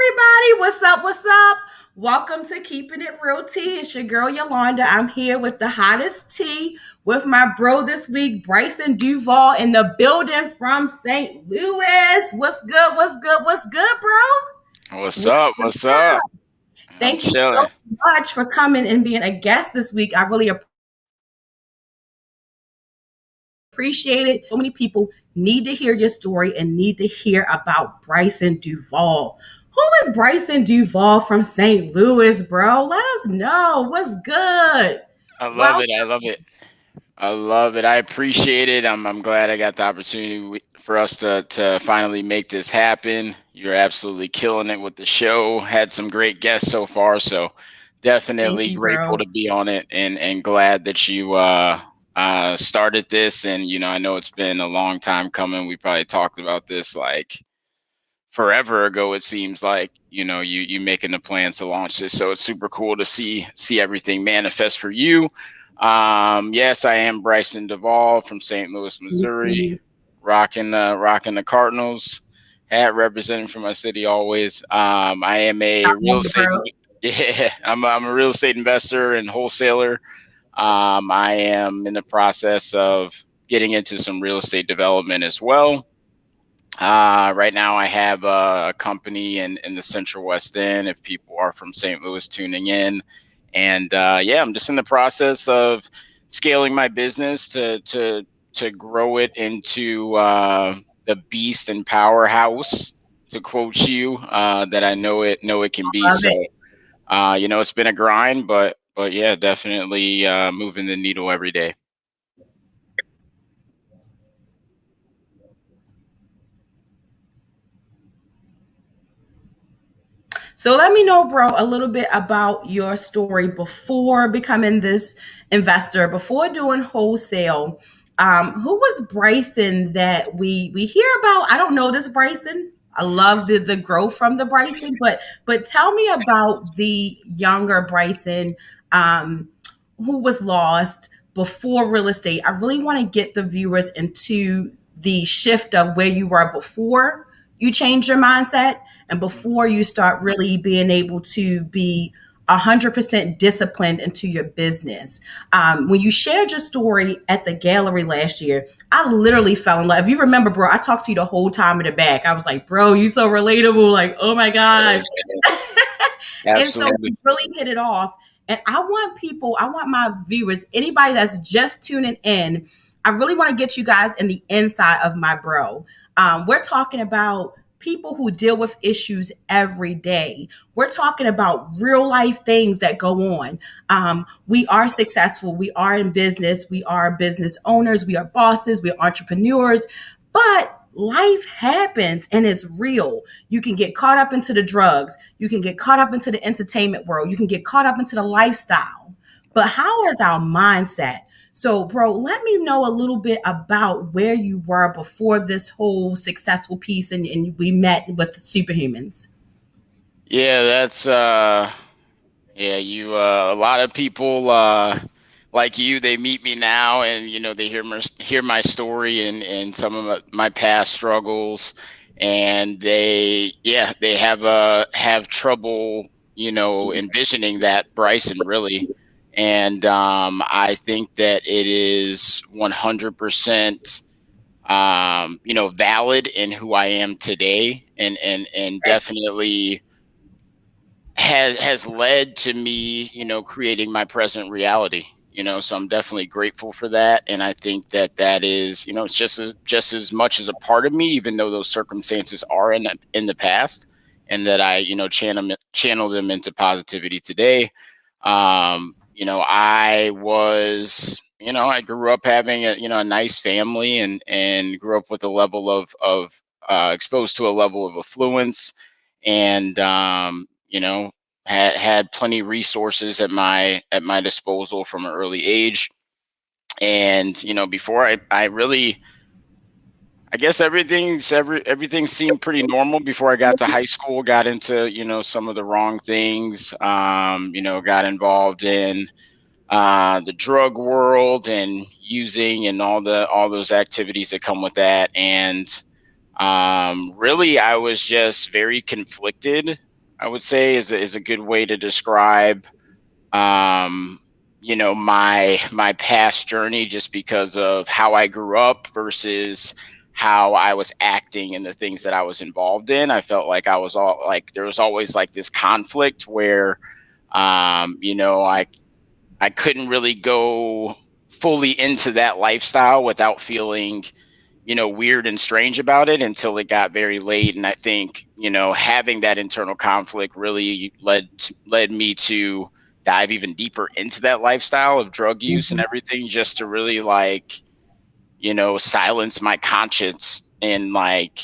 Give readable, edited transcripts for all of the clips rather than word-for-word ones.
everybody. What's up? What's up? Welcome to Keeping It Real Tea. It's your girl Yolanda. I'm here with the hottest tea with my bro this week, Brysan Duvall, in the building from St. Louis. What's good? What's good? What's good, bro? What's What's up? What's up? I'm Thank you so chilling. much for coming and being a guest this week. I really appreciate it. So many people need to hear your story and need to hear about Brysan Duvall. Who is Brysan Duvall from St. Louis, bro? Let us know. What's good? I love Well, it. I love it. I love it. I appreciate it. I'm glad I got the opportunity for us to finally make this happen. You're absolutely killing it with the show. Had some great guests so far, so thank definitely you, grateful bro. to be on it and glad that you started this. And I know it's been a long time coming. We probably talked about this like forever ago. It seems like you making the plans to launch this, so it's super cool to see everything manifest for you. Yes, I am Brysan Duvall from St. Louis, Missouri, rocking the Cardinals hat, representing for my city always. I am I a love real it, estate bro. yeah, I'm a real estate investor and wholesaler. I am in the process of getting into some real estate development as well. Right now, I have a company in the Central West End. If people are from St. Louis tuning in, and yeah, I'm just in the process of scaling my business to grow it into the beast and powerhouse, to quote you, that I know it can be. Love So, it. it's been a grind, but yeah, definitely moving the needle every day. So let me know, bro, a little bit about your story before becoming this investor, before doing wholesale. Who was Brysan that we hear about? I don't know this Brysan. I love the growth from the Brysan, but tell me about the younger Brysan, um, who was lost before real estate. I really want to get the viewers into the shift of where you were before you changed your mindset and before you start really being able to be 100% disciplined into your business. When you shared your story at the gallery last year, I literally fell in love. If you remember, bro, I talked to you the whole time in the back. I was like, bro, you so relatable. Like, oh my gosh. And so Absolutely. we really hit it off. And I want my viewers, anybody that's just tuning in, I really want to get you guys in the inside of my bro. We're talking about people who deal with issues every day. We're talking about real life things that go on. We are successful. We are in business. We are business owners. We are bosses. We are entrepreneurs. But life happens and it's real. You can get caught up into the drugs. You can get caught up into the entertainment world. You can get caught up into the lifestyle. But how is our mindset? So, bro, let me know a little bit about where you were before this whole successful piece and we met with superhumans. Yeah, that's yeah, you a lot of people like you, they meet me now and they hear my story and some of my past struggles, and they have trouble envisioning that Bryson really. And I think that it is 100% valid in who I am today, and definitely has led to me, creating my present reality. So I'm definitely grateful for that, and I think that is, it's just as much as a part of me, even though those circumstances are in the past, and that I, channel them into positivity today. I grew up having a nice family, and grew up with a level of exposed to a level of affluence, and had plenty of resources at my disposal from an early age. And before I really, I guess everything seemed pretty normal before I got to high school. Got into some of the wrong things. Got involved in the drug world and using, and all those activities that come with that. And really, I was just very conflicted I would say is a good way to describe um, my past journey, just because of how I grew up versus how I was acting and the things that I was involved in. I felt like I was all like there was always like this conflict where I couldn't really go fully into that lifestyle without feeling, weird and strange about it until it got very late. And I think, having that internal conflict really led me to dive even deeper into that lifestyle of drug use and Mhm. everything, just to really like, silence my conscience and like,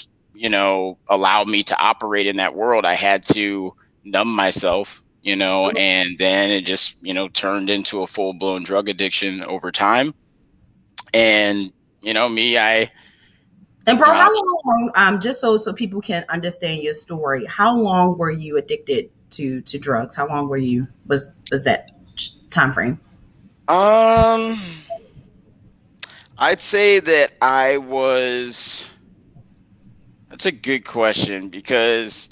allow me to operate in that world. I had to numb myself, and then it just, turned into a full blown drug addiction over time. And, me, And you bro, know, I how was, long? Just so people can understand your story. How long were you addicted to drugs? How long were you was that time frame? um, I'd say that that's a good question because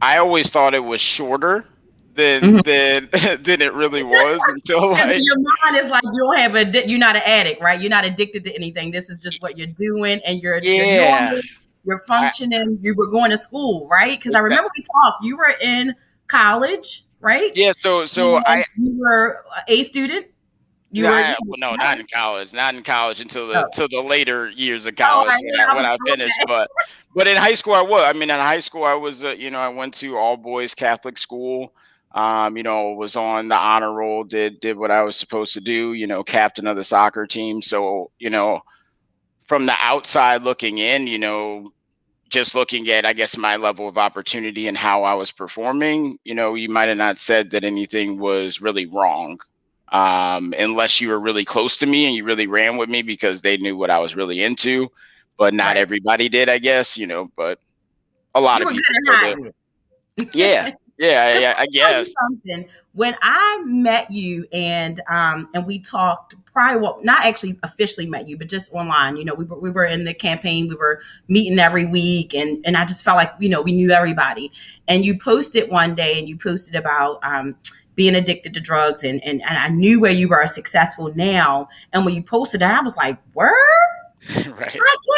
I always thought it was shorter than Mhm. than than it really was until Because like, your mind is like you don't have you're not an addict, right? You're not addicted to anything. This is just what you're doing, and you're yeah, normal. You're I, functioning. You were going to school, right? Because I remember exactly. we talked. You were in college, right? Yeah, so And you were a student. You were, Nah, well, no, not in college. Not in college until the oh, till the later years of oh, college when I yeah, I when was I finished. okay. But in high school I was. I mean, in high school I was. I went to all boys Catholic school. Was on the honor roll. Did what I was supposed to do. Captain of the soccer team. So from the outside looking in, just looking at, I guess, my level of opportunity and how I was performing, you might have not said that anything was really wrong, unless you were really close to me and you really ran with me because they knew what I was really into. But not Right. everybody did, I guess, but a lot You of were good people at still do. hiding. Yeah, Because yeah, let I me tell you guess. something. When I met you and we talked probably, well, not actually officially met you, but just online. We were in the campaign. We were meeting every week, and I just felt like we knew everybody. And you posted one day, and you posted about being addicted to drugs, and I knew where you were successful now. And when you posted that, I was like, "Word." Right,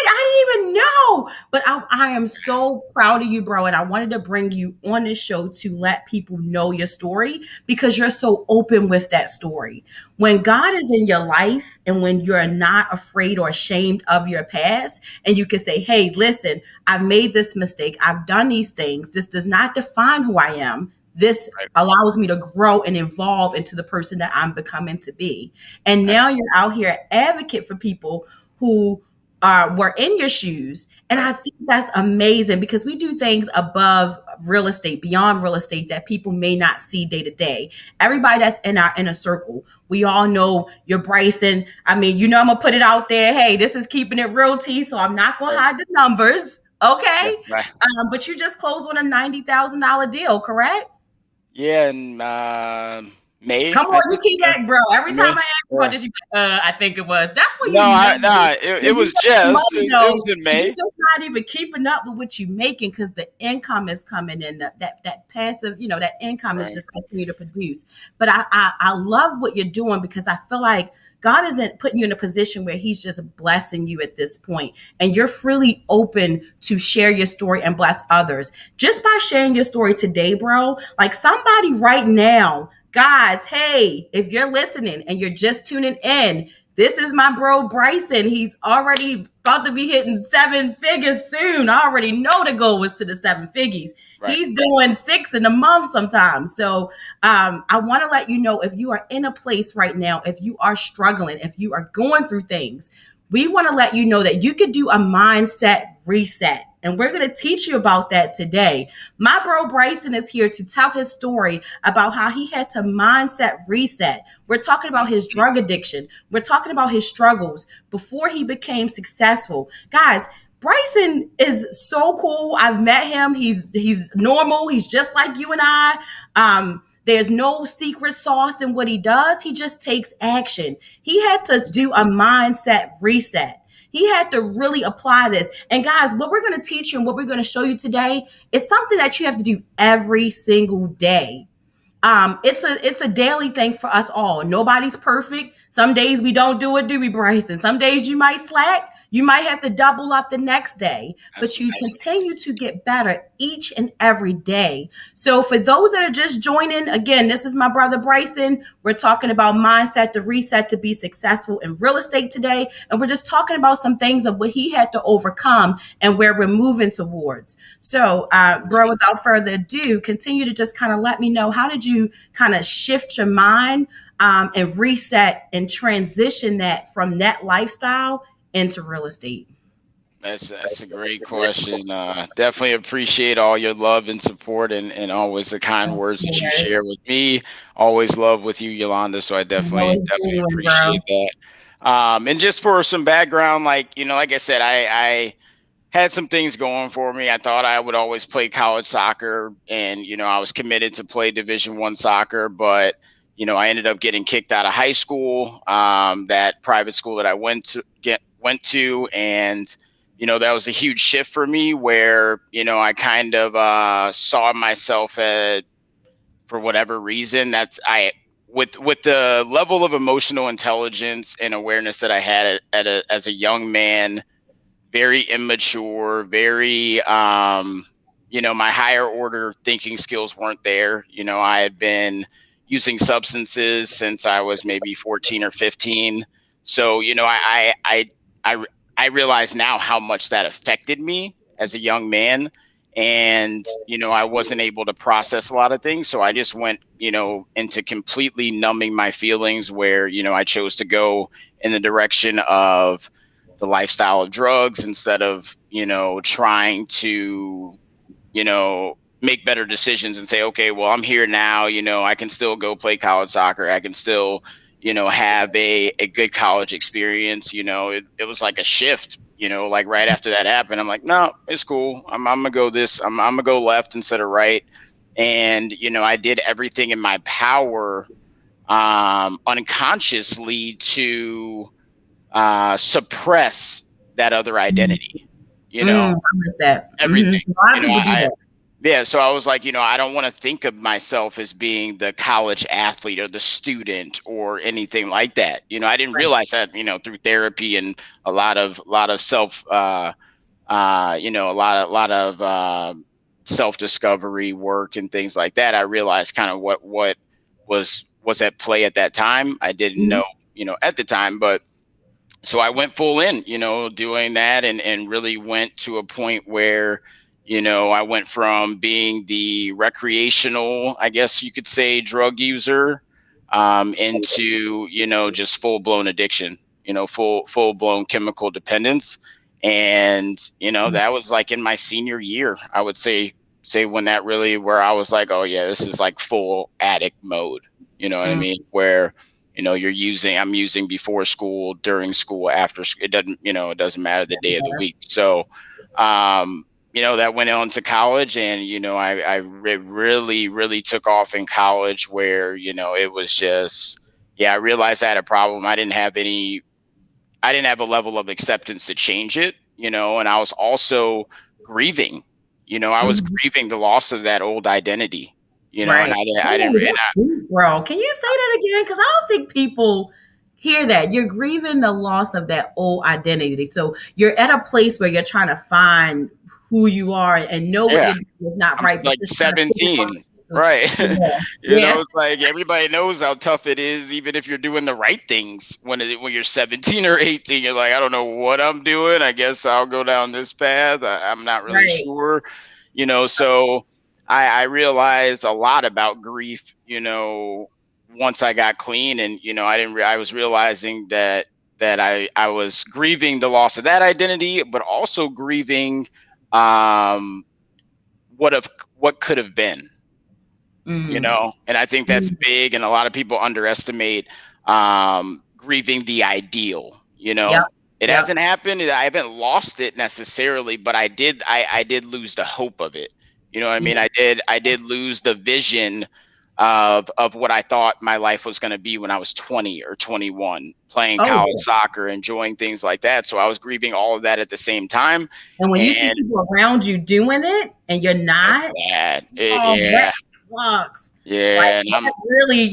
I didn't even know. But I am so proud of you, bro. And I wanted to bring you on this show to let people know your story because you're so open with that story. When God is in your life and when you're not afraid or ashamed of your past, and you can say, hey, listen, I've made this mistake. I've done these things. This does not define who I am. This right, allows me to grow and evolve into the person that I'm becoming to be. And right, now you're out here advocate for people who were in your shoes. And right, I think that's amazing because we do things above real estate, beyond real estate that people may not see day to day. Everybody that's in our inner circle, we all know you're Brysan. I mean, I'm gonna put it out there. Hey, this is keeping it real T, so I'm not gonna right, hide the numbers. right, Okay. right. But you just closed on a $90,000 deal, correct? Yeah, in May, Come I on, you think. keep Yeah, that, bro. Every time May. I ask you about Yeah. this, I think it was. That's when No, you know it when you was get the just money it was though, in and you May. just not even keeping up with what you're making because the income is coming in. That passive, that income is Right, just continue to produce. But I love what you're doing because I feel like God isn't putting you in a position where He's just blessing you at this point, and you're freely open to share your story and bless others just by sharing your story today, bro. Like somebody right now, guys, hey, if you're listening and you're just tuning in, this is my bro Brysan. He's already about to be hitting seven figures soon. I already know the goal was to the seven figures. right, He's doing six in a month sometimes. So I want to let you know if you are in a place right now, if you are struggling, if you are going through things, we want to let you know that you could do a mindset reset. And we're going to teach you about that today. My bro Brysan is here to tell his story about how he had to mindset reset. We're talking about his mhm, drug addiction. We're talking about his struggles before he became successful. Guys, Brysan is so cool. I've met him. He's normal. He's just like you and I. There's no secret sauce in what he does. He just takes action. He had to do a mindset reset. He had to really apply this. And guys, what we're going to teach you and what we're going to show you today is something that you have to do every single day. It's a daily thing for us all. Nobody's perfect. Some days we don't do it, do we, Bryson? Some days you might slack. You might have to double up the next day, but you Absolutely. continue to get better each and every day. So for those that are just joining, again, this is my brother Bryson. We're talking about mindset to reset to be successful in real estate today. And we're just talking about some things of what he had to overcome and where we're moving towards. So, bro, without further ado, continue to just kind of let me know, how did you kind of shift your mind and reset and transition that from that lifestyle into real estate? That's a great question. Definitely appreciate all your love and support, and always the kind Of words that you share course. with me. Always love with you, Yolanda. So I You know definitely it's definitely genuine, bro. appreciate that. And just for some background, like I said, I had some things going for me. I thought I would always play college soccer, and I was committed to play Division I soccer, but I ended up getting kicked out of high school, that private school that I went to, and that was a huge shift for me, where I kind of saw myself at, for whatever reason, that's I with the level of emotional intelligence and awareness that I had as a young man, very immature, very my higher order thinking skills weren't there. I had been using substances since I was maybe 14 or 15. So, I realize now how much that affected me as a young man. And, I wasn't able to process a lot of things. So I just went, into completely numbing my feelings, where, I chose to go in the direction of the lifestyle of drugs, instead of trying to make better decisions and say, okay, well, I'm here now, I can still go play college soccer, I can still have a good college experience. It was like a shift, like right after that happened, I'm like, no, it's cool, I'm gonna go I'm gonna go left instead of right. And I did everything in my power, unconsciously, to suppress that other identity. You know, I like that. everything. A lot You of know, people do I that. Yeah. So I was like, I don't want to think of myself as being the college athlete or the student or anything like that. I didn't Right. realize that, through therapy and a lot of self, self discovery work and things like that. I realized kind of what was at play at that time. I didn't Mhm. know, at the time, but so I went full in, doing that, and really went to a point where, I went from being the recreational, I guess you could say, drug user, into, just full blown addiction, full blown chemical dependence. And, that was like in my senior year, I would say when that really, where I was like, oh yeah, this is like full addict mode. You know what I Mm, mean? Where I'm using before school, during school, after school. It doesn't matter the day of the week. So, that went on to college, and, really, really took off in college, where, it was just, yeah, I realized I had a problem. I didn't have a level of acceptance to change it, and I was also grieving, I was mhm. grieving the loss of that old identity, and Right. I didn't, Ooh, and that's deep, bro. Can you say that again? Because I don't think people hear that. You're grieving the loss of that old identity. So you're at a place where you're trying to find who you are and know what yeah, you're doing is not I'm right, but like just trying to put it on 17, pieces. right? Yeah. Yeah. It's like everybody knows how tough it is, even if you're doing the right things. When you're 17 or 18, you're like, I don't know what I'm doing. I guess I'll go down this path. I'm not really Right. sure. So I realized a lot about grief. Once I got clean, and I didn't. I was realizing that I was grieving the loss of that identity, but also grieving, um what of what could have been, Mm. and I think that's Mm. big, and a lot of people underestimate, grieving the ideal. Yep. It Yep. hasn't happened, I haven't lost it necessarily, but I did lose the hope of it. You know what I mean? Yeah. I did lose the vision of what I thought my life was going to be when I was 20 or 21, playing Oh, college yeah. soccer, enjoying things like that. So I was grieving all of that at the same time. And when you see And people around you doing it and you're it's not, bad. oh, that Yeah. sucks. Like Yeah. And that really,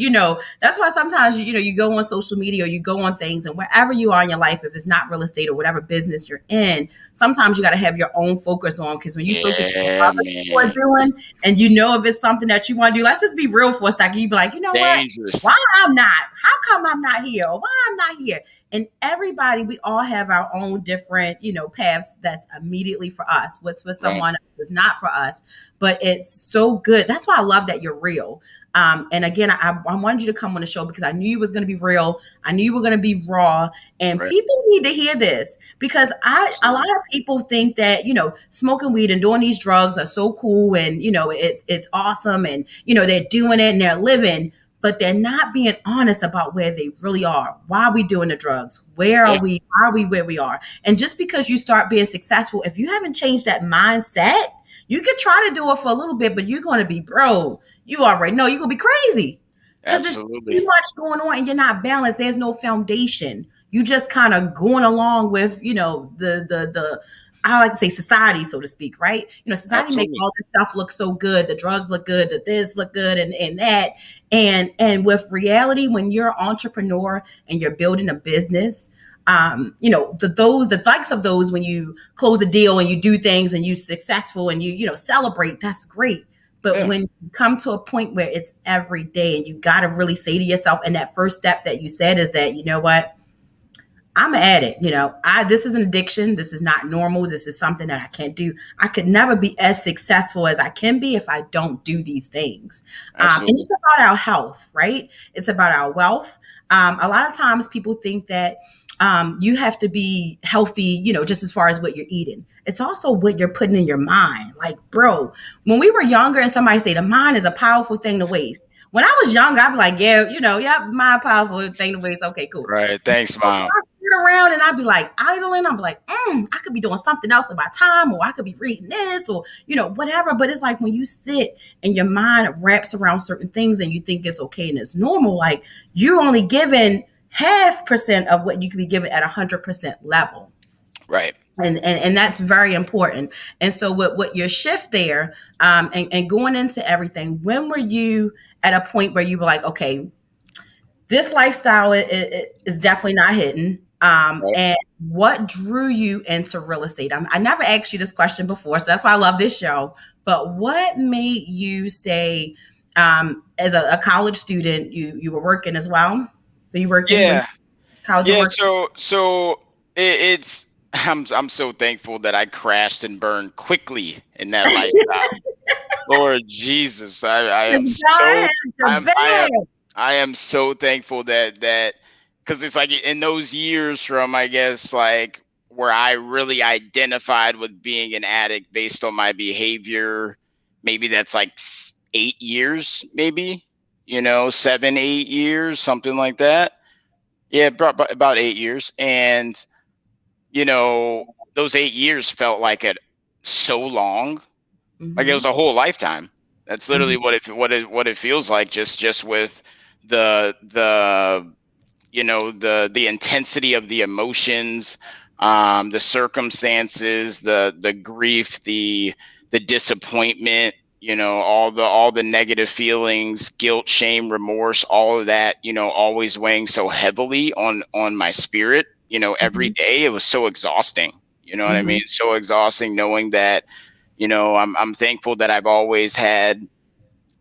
that's why sometimes you go on social media or you go on things and wherever you are in your life, if it's not real estate or whatever business you're in, sometimes you got to have your own focus on because when you focus on what yeah, other people are man. doing and if it's something that you want to do, let's just be real for a second. You be like, you know what? Why Dangerous. I'm not? How come I'm not here? Or why I'm not here? And everybody, we all have our own different, paths that's immediately for us. What's for Right. someone else is not for us. But it's so good. That's why I love that you're real. And again, I wanted you to come on the show because I knew you was going to be real. I knew you were going to be raw, and Right. people need to hear this because a lot Absolutely. of people think that smoking weed and doing these drugs are so cool and it's awesome and they're doing it and they're living, but they're not being honest about where they really are. Why are we doing the drugs? Where are Yeah. we? Why are we where we are? And just because you start being successful, if you haven't changed that mindset, you can try to do it for a little bit, but you're going to be, bro, you already know you're going to be crazy because there's too Absolutely. much going on and you're not balanced. There's no foundation. You just kind of going along with, the I like to say society, so to speak, right? Society makes Absolutely. all this stuff look so good. The drugs look good, the this look good, and that. And with reality, when you're an entrepreneur and you're building a business, the likes of those when you close a deal and you do things and you successful and you celebrate, that's great. But Yeah. when you come to a point where it's every day and you got to really say to yourself, and that first step that you said is that, you know what, I'm an addict. This is an addiction. This is not normal. This is something that I can't do. I could never be as successful as I can be if I don't do these things. And Absolutely. it's about our health, right? It's about our wealth. A lot of times people think that you have to be healthy, just as far as what you're eating. It's also what you're putting in your mind. Like, bro, when we were younger and somebody say the mind is a powerful thing to waste. When I was younger, I'd be like, yeah, yeah, my powerful thing to waste. Okay, cool. Right. Thanks, Mom. I sit around and I'd be like idling. I'm like, I could be doing something else with my time, or I could be reading this, or whatever. But it's like when you sit and your mind wraps around certain things and you think it's okay and it's normal, like you're only given half percent of what you could be given at 100% level. Right. And that's very important. And so with your shift there, and going into everything, when were you at a point where you were like, okay, this lifestyle is definitely not hidden. Right. And what drew you into real estate? I never asked you this question before, so that's why I love this show. But what made you say, as a college student, you were working as well? Were you working when Yeah. college and Yeah. working? So it's I'm so thankful that I crashed and burned quickly in that lifestyle. Lord Jesus, I am Because God so has your I am back. I am so thankful that because it's like in those years from, I guess, like where I really identified with being an addict based on my behavior. Maybe that's like 8 years, maybe 7, 8 years, something like that. Yeah, about 8 years, and you know those 8 years felt like it so long, like it was Hmm. a whole lifetime. That's literally Hmm. what it feels like, just with the the intensity of the emotions, the circumstances, the grief, the disappointment, all the negative feelings, guilt, shame, remorse, all of that, always weighing so heavily on my spirit, every Hmm. day. It was so exhausting. You know what I mean? Hmm. So exhausting knowing that, I'm thankful that I've always had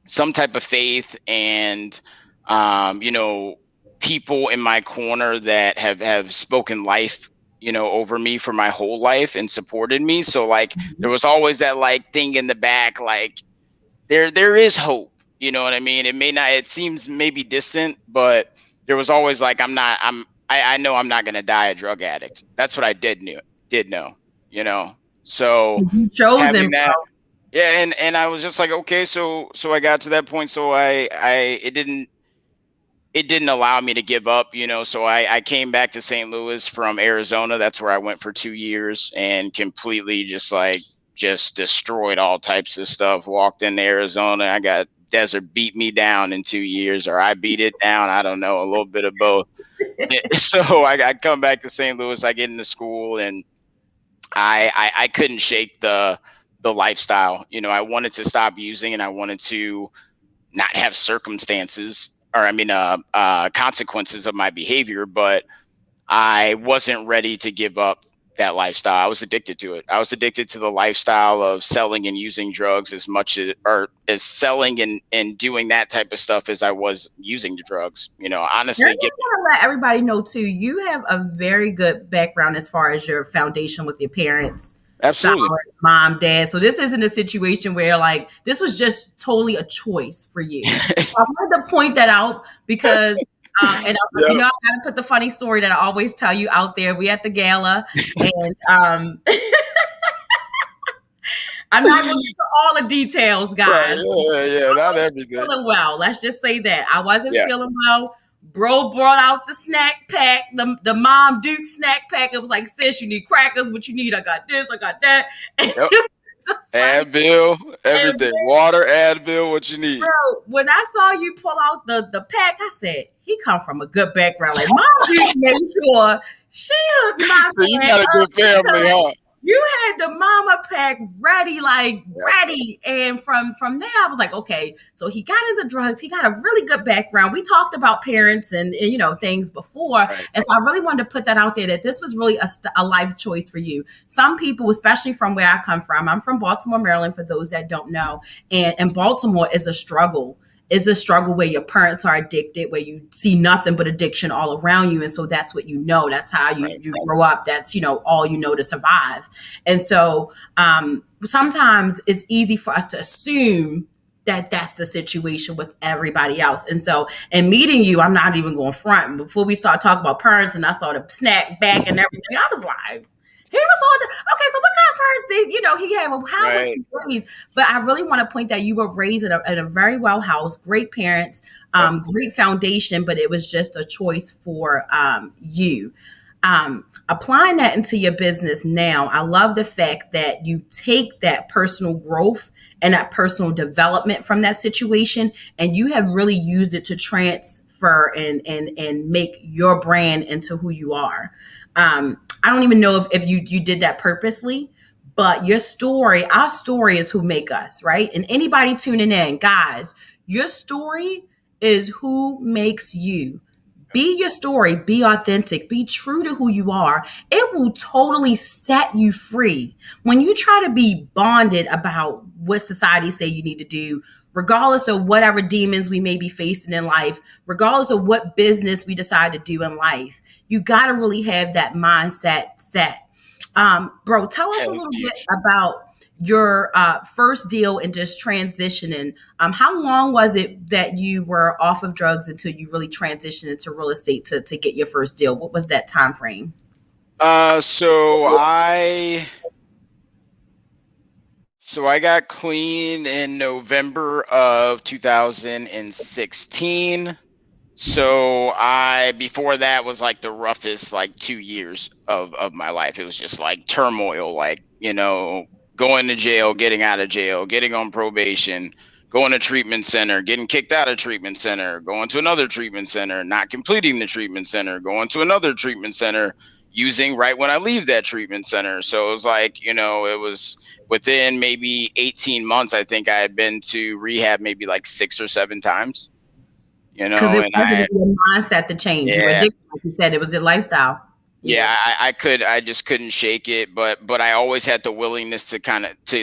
some type of faith and um, you know people in my corner that have spoken life, over me for my whole life and supported me. So like there was always that like thing in the back, like there is hope. You know what I mean? It seems maybe distant, but there was always like, I know I'm not going to die a drug addict. That's what I did know, you know. So You chosen, having bro. that, yeah, and I was just like, okay, so I got to that point. So I it didn't allow me to give up, so I came back to St. Louis from Arizona. That's where I went for 2 years and completely just destroyed all types of stuff. Walked into Arizona, I got desert beat me down in 2 years, or I beat it down. I don't know, a little bit of both. So I come back to St. Louis. I get into school, and I couldn't shake the lifestyle. I wanted to stop using, and I wanted to not have circumstances, or I mean, consequences of my behavior, but I wasn't ready to give up that lifestyle. I was addicted to it. I was addicted to the lifestyle of selling and using drugs as much as, or as selling and doing that type of stuff as I was using the drugs. I Honestly, just want to let everybody know too, you have a very good background as far as your foundation with your parents, solid absolutely. mom, dad. So this isn't a situation where like this was just totally a choice for you. I wanted to point that out because and Yep. I gotta put the funny story that I always tell you out there. We at the gala and I'm not going into all the details, Right. guys. Yeah. Yeah. Not everything. Feeling well. Let's just say that I wasn't Yeah. feeling well. Bro brought out the snack pack, the mom Duke snack pack. It was like, sis, you need crackers. What you need? I got this. I got that. And Yep. it was so funny. Advil, And everything. Water, Advil, what you need. bro, when I saw you pull out the pack, I said he come from a good background. Like mom Duke made sure she hooked my So you man got a up good family, because huh? you had the mama pack ready, like Yep. ready. And from there, I was like, okay, so he got into drugs. He got a really good background. We talked about parents and things before, Right. and so I really wanted to put that out there that this was really a life choice for you. Some people, especially from where I come from, I'm from Baltimore, Maryland. For those that don't know, and Baltimore is a struggle. Is a struggle where your parents are addicted, where you see nothing but addiction all around you. And so that's what you know. That's how Right. you grow up. That's, all you know to survive. And so sometimes it's easy for us to assume that that's the situation with everybody else. And so in meeting you, I'm not even going front. Before we start talking about parents and I saw the snack back and everything, I was like, he was on the, okay, so what kind of parents did, he had? Well, how was Right. he raised? But I really want to point that you were raised in a very well house, great parents, Yep. great foundation, but it was just a choice for you. Applying that into your business now, I love the fact that you take that personal growth and that personal development from that situation, and you have really used it to transfer and make your brand into who you are. I don't even know if you did that purposely, but your story, our story is who make us, right? And anybody tuning in, guys, your story is who makes you. Be your story, be authentic, be true to who you are. It will totally set you free. When you try to be bonded about what society say you need to do, regardless of whatever demons we may be facing in life, regardless of what business we decide to do in life, you got to really have that mindset set. Bro, tell us Yeah, a that's little bit huge. about your first deal and just transitioning. How long was it that you were off of drugs until you really transitioned into real estate to get your first deal? What was that time frame? So I got clean in November of 2016. So I before that was like the roughest like 2 years of my life. It was just like turmoil, like, going to jail, getting out of jail, getting on probation, going to treatment center, getting kicked out of treatment center, going to another treatment center, not completing the treatment center, going to another treatment center, using right when I leave that treatment center. So it was like, it was within maybe 18 months, I think I had been to rehab maybe like 6 or 7 times, Because it and wasn't your mindset to change. You were yeah, addicted, like you said. It was your lifestyle. Yeah. yeah, I just couldn't shake it, but I always had the willingness to kind of to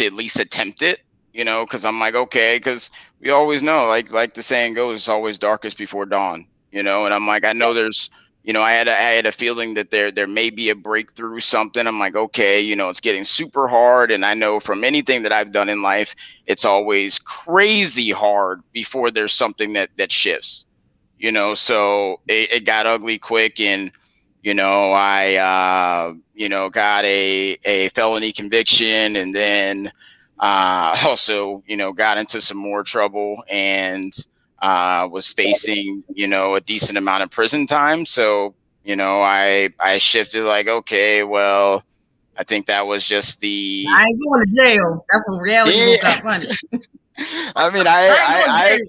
at least attempt it, because I'm like, okay, because we always know, like the saying goes, it's always darkest before dawn, and I'm like, I know there's, I had a feeling that there may be a breakthrough, something. I'm like, okay, it's getting super hard, and I know from anything that I've done in life, it's always crazy hard before there's something that shifts, so it got ugly quick. And I got a felony conviction, and then also got into some more trouble, and was facing a decent amount of prison time. So I shifted, like, okay, well, I think that was just the I ain't going to jail. That's when reality yeah. woke up, honey. I mean, I ain't going to jail.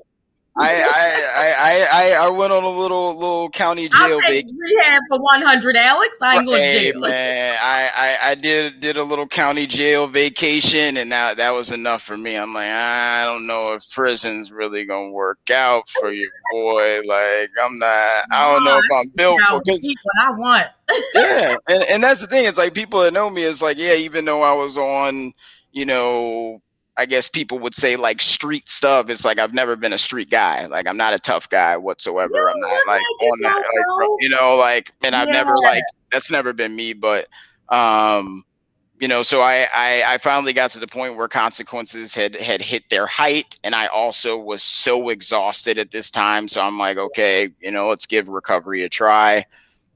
I went on a little county I'll jail take vac. rehab for 100, Alex. I ain't going to Hey jail. man, I did a little county jail vacation, and that was enough for me. I'm like, I don't know if prison's really gonna work out for your boy. Like, I'm not. I don't Oh, know if I I'm can get built for out and because eat what I want. yeah, and that's the thing. It's like people that know me. It's like yeah, even though I was on, you know, I guess people would say like street stuff. It's like I've never been a street guy. Like I'm not a tough guy You whatsoever. I'm not look like like it on that though, like bro. you know like and I've never Yeah. like that's never been me. But um, you know, so I finally got to the point where consequences had hit their height, and I also was so exhausted at this time. So I'm like, okay, you know, let's give recovery a try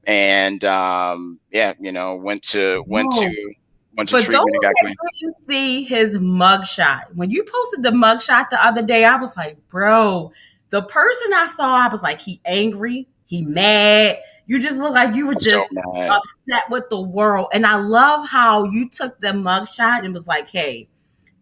and yeah, you know, No. went to For those treatment and got that clean. didn't see his mugshot, when you posted the mugshot the other day, I was like, bro, the person I saw, I was like, he angry, he mad. You just look like you were So just mad. upset with the world. And I love how you took the mugshot and was like, hey,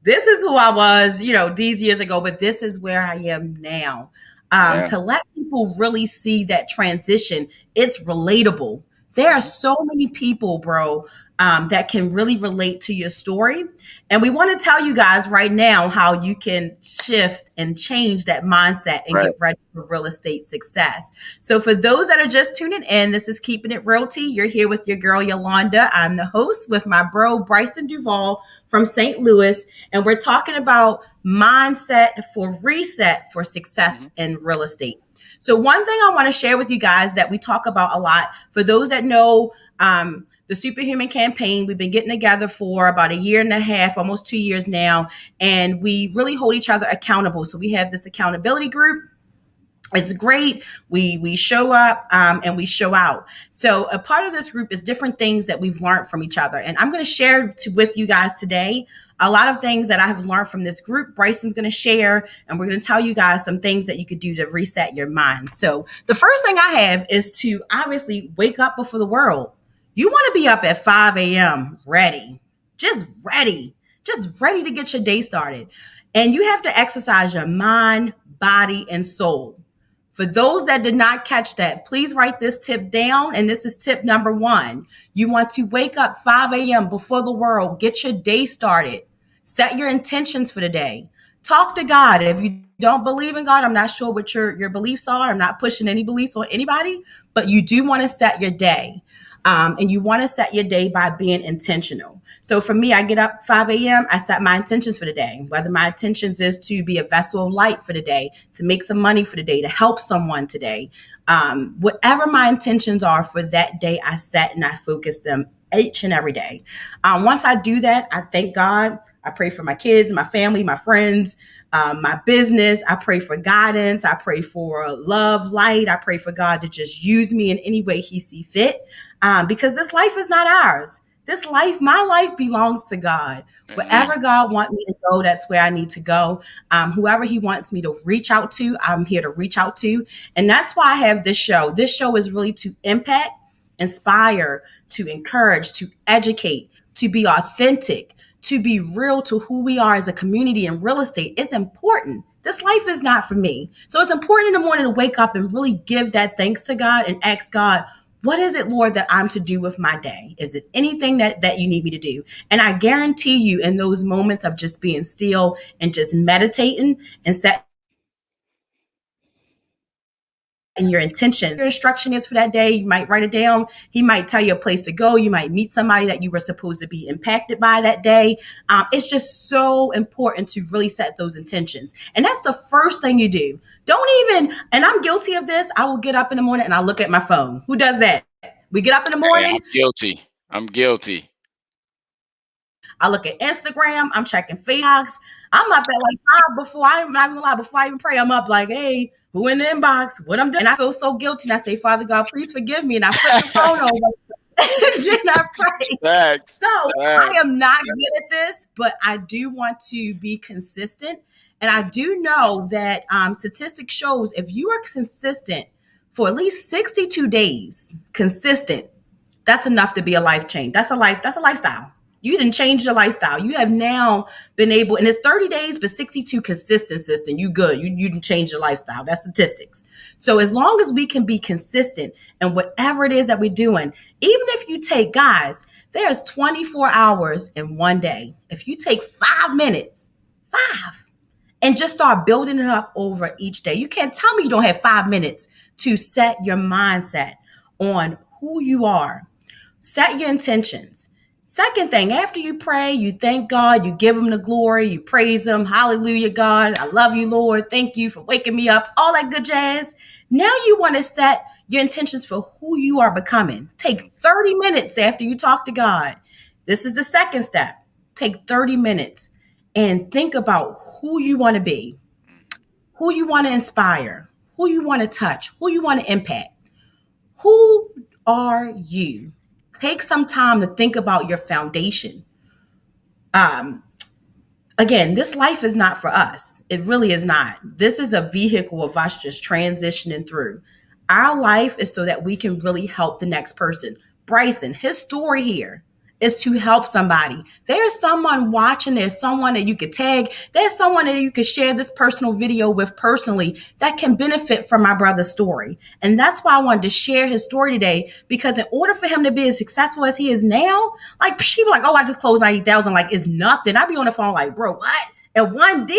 this is who I was, these years ago, but this is where I am now. Yeah. To let people really see that transition, it's relatable. There are Mhm. so many people, bro, that can really relate to your story. And we want to tell you guys right now how you can shift and change that mindset and Right. get ready for real estate success. So, for those that are just tuning in, this is Keeping It Realty. You're here with your girl, Yolanda. I'm the host with my bro, Brysan Duvall from St. Louis. And we're talking about mindset for reset for Mhm. success in real estate. So, one thing I want to share with you guys that we talk about a lot, for those that know the Superhuman campaign, we've been getting together for about a year and a half, almost 2 years now, and we really hold each other accountable. So, we have this accountability group. It's great. We show up and we show out. So a part of this group is different things that we've learned from each other, and I'm going to share with you guys today a lot of things that I have learned from this group. Bryson's going to share, and we're going to tell you guys some things that you could do to reset your mind. So the first thing I have is to obviously wake up before the world. You want to be up at 5 a.m. ready, just ready, just ready to get your day started, and you have to exercise your mind, body, and soul. For those that did not catch that, please write this tip down. And this is tip number one. You want to wake up 5 a.m. before the world, get your day started, set your intentions for the day. Talk to God. If you don't believe in God, I'm not sure what your beliefs are. I'm not pushing any beliefs on anybody, but you do want to set your day. And you want to set your day by being intentional. So for me, I get up 5 a.m. I set my intentions for the day, whether my intentions is to be a vessel of light for the day, to make some money for the day, to help someone today. Whatever my intentions are for that day, I set and I focus them each and every day. Once I do that, I thank God. I pray for my kids, my family, my friends, my business. I pray for guidance. I pray for love, light. I pray for God to just use me in any way He see fit, because this life is not ours. This life, my life belongs to God. Amen. Wherever God wants me to go, that's where I need to go. Whoever He wants me to reach out to, I'm here to reach out to. And that's why I have this show. This show is really to impact, inspire, to encourage, to educate, to be authentic, to be real to who we are as a community in real estate. It's important. This life is not for me. So it's important in the morning to wake up and really give that thanks to God and ask God, what is it, Lord, that I'm to do with my day? Is it anything that you need me to do? And I guarantee you, in those moments of just being still and just meditating and setting your intention, your instruction is for that day. You might write it down. He might tell you a place to go. You might meet somebody that you were supposed to be impacted by that day. It's just so important to really set those intentions. And that's the first thing you do. Don't even, and I'm guilty of this, I will get up in the morning and I'll look at my phone. Who does that? We get up in the Hey, I'm morning, guilty. I'm guilty. I look at Instagram, I'm checking Facebooks. I'm up at like 5 before I'm not gonna lie, before I even pray, I'm up like, hey, who in the inbox? What I'm doing? And I feel so guilty. And I say, Father God, please forgive me. And I flip the phone over and then I pray. Facts. So I Facts. am not good at this, but I do want to be consistent. And I do know that statistics shows if you are consistent for at least 62 days, consistent, that's enough to be a life change. That's a lifestyle. You didn't change your lifestyle. You have now been able, and it's 30 days, but 62 consistent. You good. You didn't change your lifestyle. That's statistics. So as long as we can be consistent in whatever it is that we're doing, even if you take, guys, there's 24 hours in one day. If you take 5 minutes, five, and just start building it up over each day. You can't tell me you don't have 5 minutes to set your mindset on who you are. Set your intentions. Second thing, after you pray, you thank God, you give him the glory, you praise him. Hallelujah, God. I love you, Lord. Thank you for waking me up. All that good jazz. Now you want to set your intentions for who you are becoming. Take 30 minutes after you talk to God. This is the second step. Take 30 minutes and think about who you want to be, who you want to inspire, who you want to touch, who you want to impact. Who are you? Take some time to think about your foundation. Um, Again, this life is not for us. It really is not. This is a vehicle of us just transitioning through. Our life is so that we can really help the next person. Brysan, his story here is to help somebody. There's someone watching, there's someone that you could tag, there's someone that you could share this personal video with personally that can benefit from my brother's story. And that's why I wanted to share his story today, because in order for him to be as successful as he is now, like people like, oh, I just closed 90,000, like it's nothing. I'd be on the phone like, bro, what? And one deal?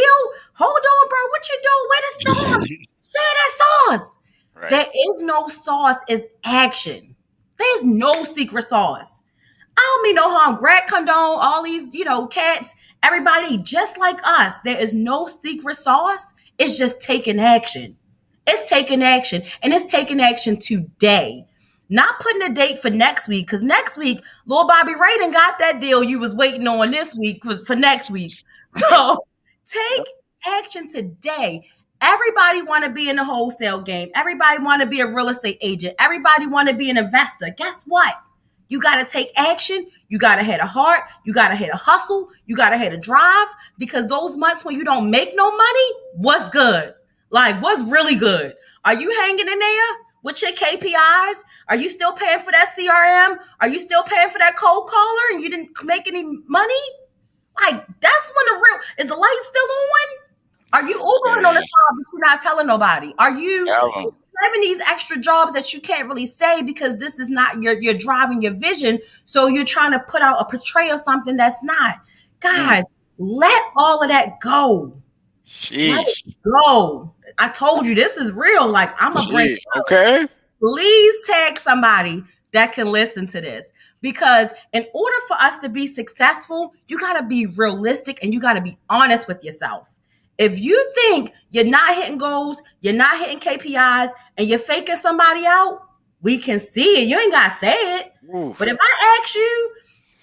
Hold on, bro, what you doing? Where the sauce? Share that sauce. Right. There is no sauce, it's action. There's no secret sauce. I don't mean no harm. Greg Condone, all these, cats, everybody just like us. There is no secret sauce. It's just taking action. It's taking action. And it's taking action today. Not putting a date for next week, because next week, Lil Bobby Ray done got that deal you was waiting on this week for next week. So take action today. Everybody want to be in the wholesale game. Everybody want to be a real estate agent. Everybody want to be an investor. Guess what? You got to take action. You got to have a heart. You got to have a hustle. You got to have a drive, because those months when you don't make no money, what's good? Like, what's really good? Are you hanging in there with your KPIs? Are you still paying for that CRM? Are you still paying for that cold caller and you didn't make any money? Like, that's when the real, is the light still on? Are you Ubering on the side, but you're not telling nobody? Are you having these extra jobs that you can't really say because this is not you're driving your vision? So you're trying to put out a portrayal of something that's not. Guys, let all of that go. Sheesh. Let it go. I told you this is real. Like, I'm going to bring it up. Okay. Please tag somebody that can listen to this. Because in order for us to be successful, you got to be realistic and you got to be honest with yourself. If you think you're not hitting goals, you're not hitting KPIs, and you're faking somebody out, we can see it. You ain't got to say it. Oof. But if I ask you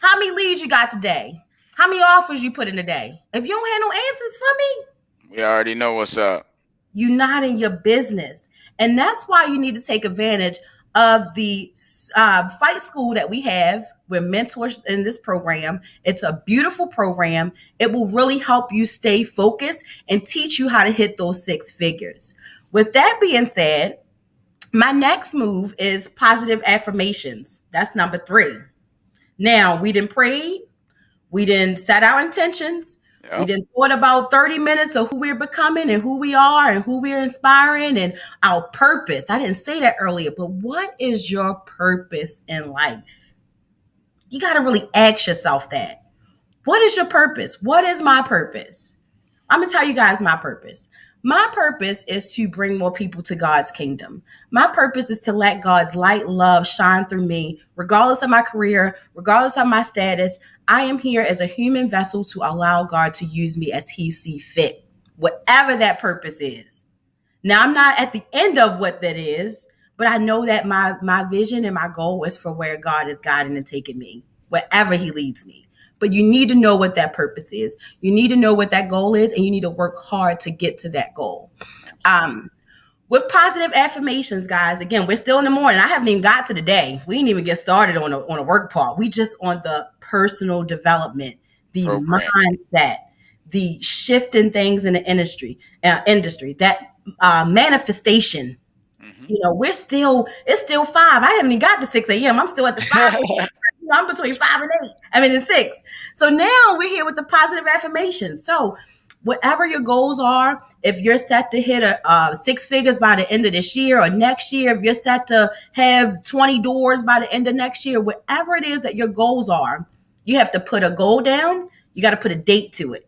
how many leads you got today, how many offers you put in a day, if you don't have no answers for me, we already know what's up. You're not in your business. And that's why you need to take advantage of the fight school that we have. We're mentors in this program. It's a beautiful program. It will really help you stay focused and teach you how to hit those 6 figures. With that being said, my next move is positive affirmations. That's number 3. Now, we didn't pray. We didn't set our intentions. Yep. We didn't thought about 30 minutes of who we're becoming and who we are and who we're inspiring and our purpose. I didn't say that earlier, but what is your purpose in life? You got to really ask yourself that. What is your purpose? What is my purpose? I'm going to tell you guys my purpose. My purpose is to bring more people to God's kingdom. My purpose is to let God's light, love shine through me, regardless of my career, regardless of my status. I am here as a human vessel to allow God to use me as he sees fit, whatever that purpose is. Now, I'm not at the end of what that is, but I know that my vision and my goal is for where God is guiding and taking me, wherever he leads me. But you need to know what that purpose is. You need to know what that goal is, and you need to work hard to get to that goal. With positive affirmations, guys, again, we're still in the morning. I haven't even got to the day. We didn't even get started on a work part. We just on the personal development, the mindset, the shifting things in the industry, that manifestation. Mm-hmm. It's still 5. I haven't even got to 6 a.m. I'm still at the 5. I'm between 5 and 8. I mean, and 6. So now we're here with the positive affirmations. So whatever your goals are, if you're set to hit a six figures by the end of this year or next year, if you're set to have 20 doors by the end of next year, whatever it is that your goals are, you have to put a goal down. You got to put a date to it.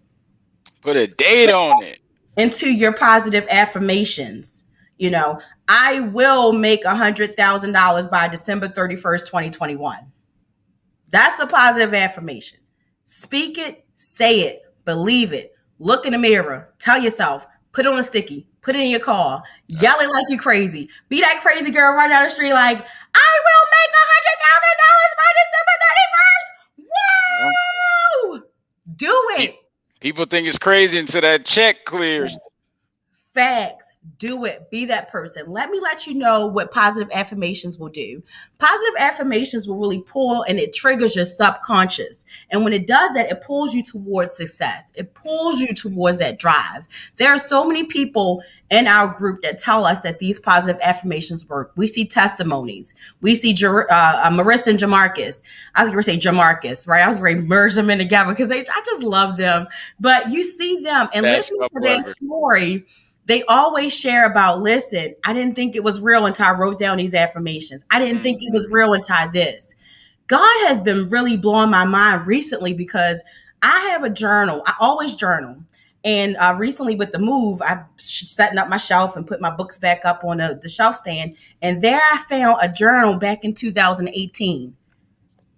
Put a date on it. Into your positive affirmations. You know, I will make $100,000 by December 31st, 2021. That's a positive affirmation. Speak it, say it, believe it. Look in the mirror, tell yourself, put it on a sticky, put it in your car, yell it like you're crazy. Be that crazy girl run down the street like, I will make $100,000 by December 31st. Woo! Do it. People think it's crazy until that check clears. Facts. Do it. Be that person. Let me let you know what positive affirmations will do. Positive affirmations will really pull and it triggers your subconscious. And when it does that, it pulls you towards success. It pulls you towards that drive. There are so many people in our group that tell us that these positive affirmations work. We see testimonies. We see Marissa and Jamarcus. I was going to say Jamarcus, right? I was going to merge them in together because I just love them. But you see them and listen to their story. They always share about, listen, I didn't think it was real until I wrote down these affirmations. I didn't think it was real until this. God has been really blowing my mind recently because I have a journal. I always journal. And recently with the move, I'm setting up my shelf and put my books back up on the shelf stand. And there I found a journal back in 2018.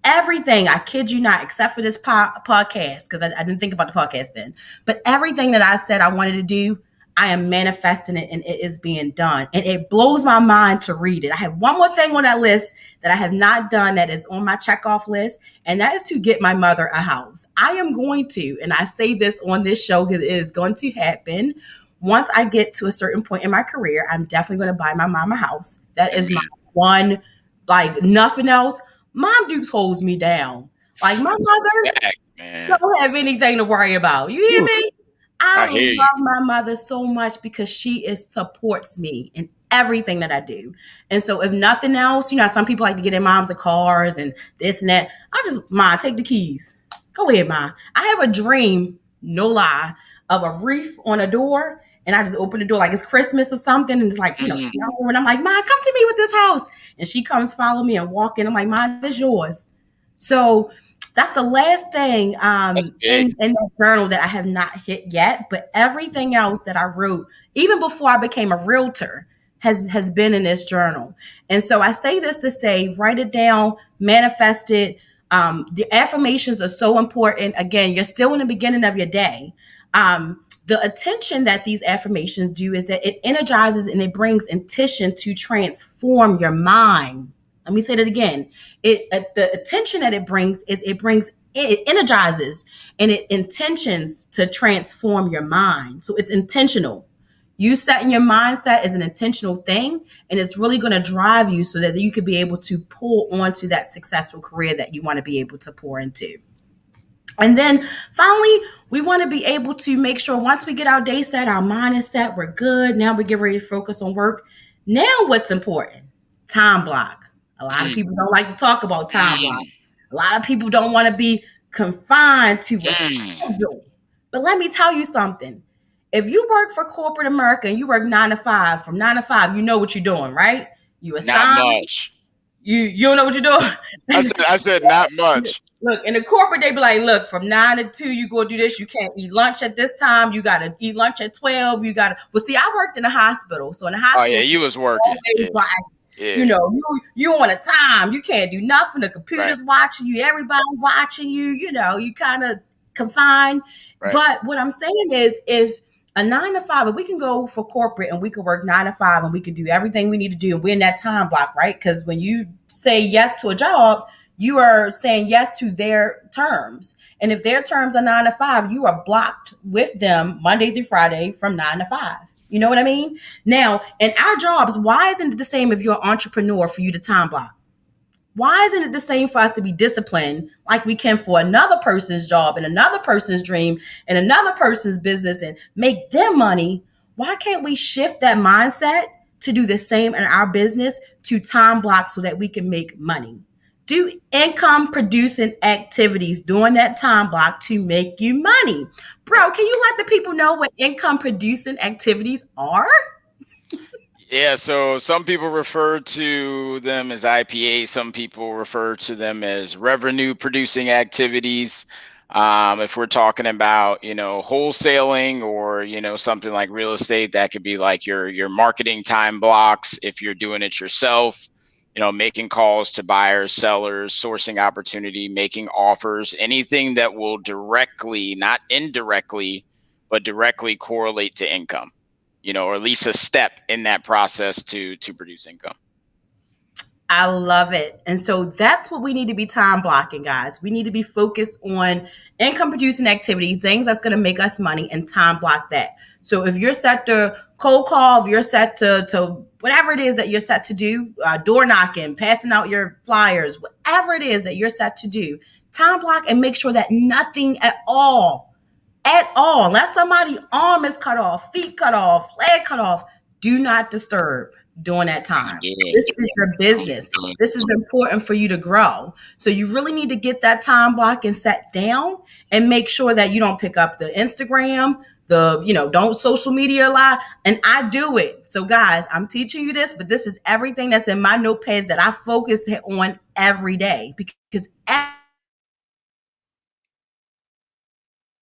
Everything, I kid you not, except for this podcast, because I didn't think about the podcast then. But everything that I said I wanted to do, I am manifesting it and it is being done. And it blows my mind to read it. I have one more thing on that list that I have not done that is on my checkoff list, and that is to get my mother a house. I am going to, and I say this on this show because it is going to happen. Once I get to a certain point in my career, I'm definitely going to buy my mom a house. That is my one, like nothing else. Mom Dukes holds me down. Like my mother don't have anything to worry about. You hear me? I love my mother so much because she supports me in everything that I do. And so if nothing else, you know, some people like to get their moms the cars and this and that. I just, Ma, take the keys. Go ahead, Ma. I have a dream, no lie, of a wreath on a door. And I just open the door like it's Christmas or something. And it's like, you know, snow. And I'm like, Ma, come to me with this house. And she comes follow me and walk in. I'm like, Ma, it's yours. So that's the last thing in that journal that I have not hit yet. But everything else that I wrote, even before I became a realtor, has been in this journal. And so I say this to say, write it down, manifest it. The affirmations are so important. Again, you're still in the beginning of your day. The attention that these affirmations do is that it energizes and it brings intention to transform your mind. Let me say that again. The attention that it brings is it energizes and it intentions to transform your mind. So it's intentional. You setting your mindset is an intentional thing, and it's really going to drive you so that you could be able to pull onto that successful career that you want to be able to pour into. And then finally, we want to be able to make sure once we get our day set, our mind is set, we're good. Now we get ready to focus on work. Now what's important? Time block. A lot of people don't like to talk about time block. A lot of people don't want to be confined to a schedule. But let me tell you something. If you work for corporate America and you work 9 to 5, from 9 to 5, you know what you're doing, right? You assign. Not much. You don't know what you're doing. I said not much. Look, in the corporate, they be like, look, from 9 to 2, you go do this. You can't eat lunch at this time. You got to eat lunch at 12. You got to. Well, see, I worked in a hospital. So in a hospital. Oh, yeah, you was working. Like, you know, you on a time. You can't do nothing. The computer's watching you. Everybody watching you. You know, you kind of confined. Right. But what I'm saying is if a 9 to 5, if we can go for corporate and we can work 9 to 5 and we can do everything we need to do and we're in that time block, right? Because when you say yes to a job, you are saying yes to their terms. And if their terms are 9 to 5, you are blocked with them Monday through Friday from 9 to 5. You know what I mean? Now, in our jobs, why isn't it the same if you're an entrepreneur for you to time block? Why isn't it the same for us to be disciplined like we can for another person's job and another person's dream and another person's business and make them money? Why can't we shift that mindset to do the same in our business to time block so that we can make money? Do income producing activities during that time block to make you money. Bro, can you let the people know what income producing activities are? Yeah, so some people refer to them as IPA, some people refer to them as revenue producing activities. If we're talking about, wholesaling or, something like real estate, that could be like your marketing time blocks. If you're doing it yourself, making calls to buyers, sellers, sourcing opportunity, making offers, anything that will directly, not indirectly, but directly correlate to income, or at least a step in that process to produce income. I love it. And so that's what we need to be time blocking, guys. We need to be focused on income producing activity, things that's going to make us money, and time block that. So if you're set to cold call, if you're set to whatever it is that you're set to do, door knocking, passing out your flyers, whatever it is that you're set to do, time block and make sure that nothing at all, unless somebody's arm is cut off, feet cut off, leg cut off, do not disturb during that Don't time. do This it. is your Don't business. do it. This is important for you to grow. So you really need to get that time block and set down and make sure that you don't pick up the Instagram, don't social media a lot. And I do it. So guys, I'm teaching you this, but this is everything that's in my notepads that I focus on every day, because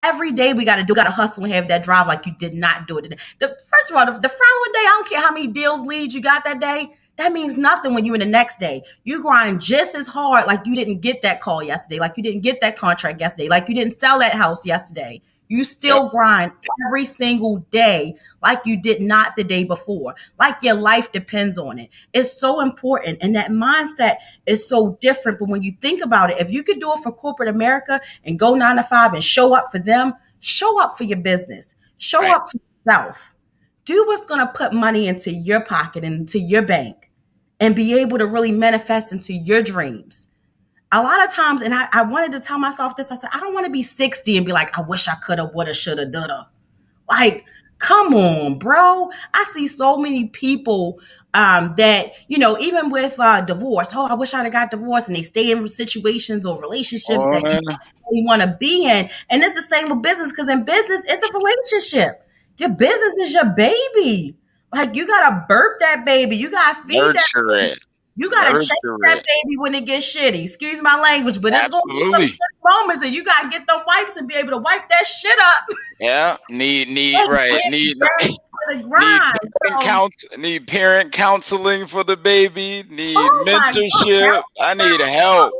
every day we got to hustle and have that drive like you did not do it today. First of all, the following day, I don't care how many deals, leads you got that day. That means nothing when you in the next day. You grind just as hard like you didn't get that call yesterday, like you didn't get that contract yesterday, like you didn't sell that house yesterday. You Yep. still grind every single day like you did not the day before, like your life depends on it. It's so important. And that mindset is so different. But when you think about it, if you could do it for corporate America and go 9 to 5 and show up for them, show up for your business, show Right. up for yourself, do what's going to put money into your pocket and into your bank and be able to really manifest into your dreams. A lot of times, and I wanted to tell myself this, I said, I don't want to be 60 and be like, I wish I could have, woulda, shoulda, dulda. Like, come on, bro. I see so many people that, even with divorce, oh, I wish I'd have got divorced, and they stay in situations or relationships that you On. don't really want to be in. And it's the same with business, because in business, it's a relationship. Your business is your baby. Like, you got to burp that baby. You got to feed that Nurture baby. it. You got to change Nurture that it. baby when it gets shitty. Excuse my language, but it's going to be some Absolutely. shit moments, and you got to get them wipes and be able to wipe that shit up Yeah. Need and right. get Need back to the need grind. So, need parent counseling for the baby. Need oh my God, mentorship. I need help.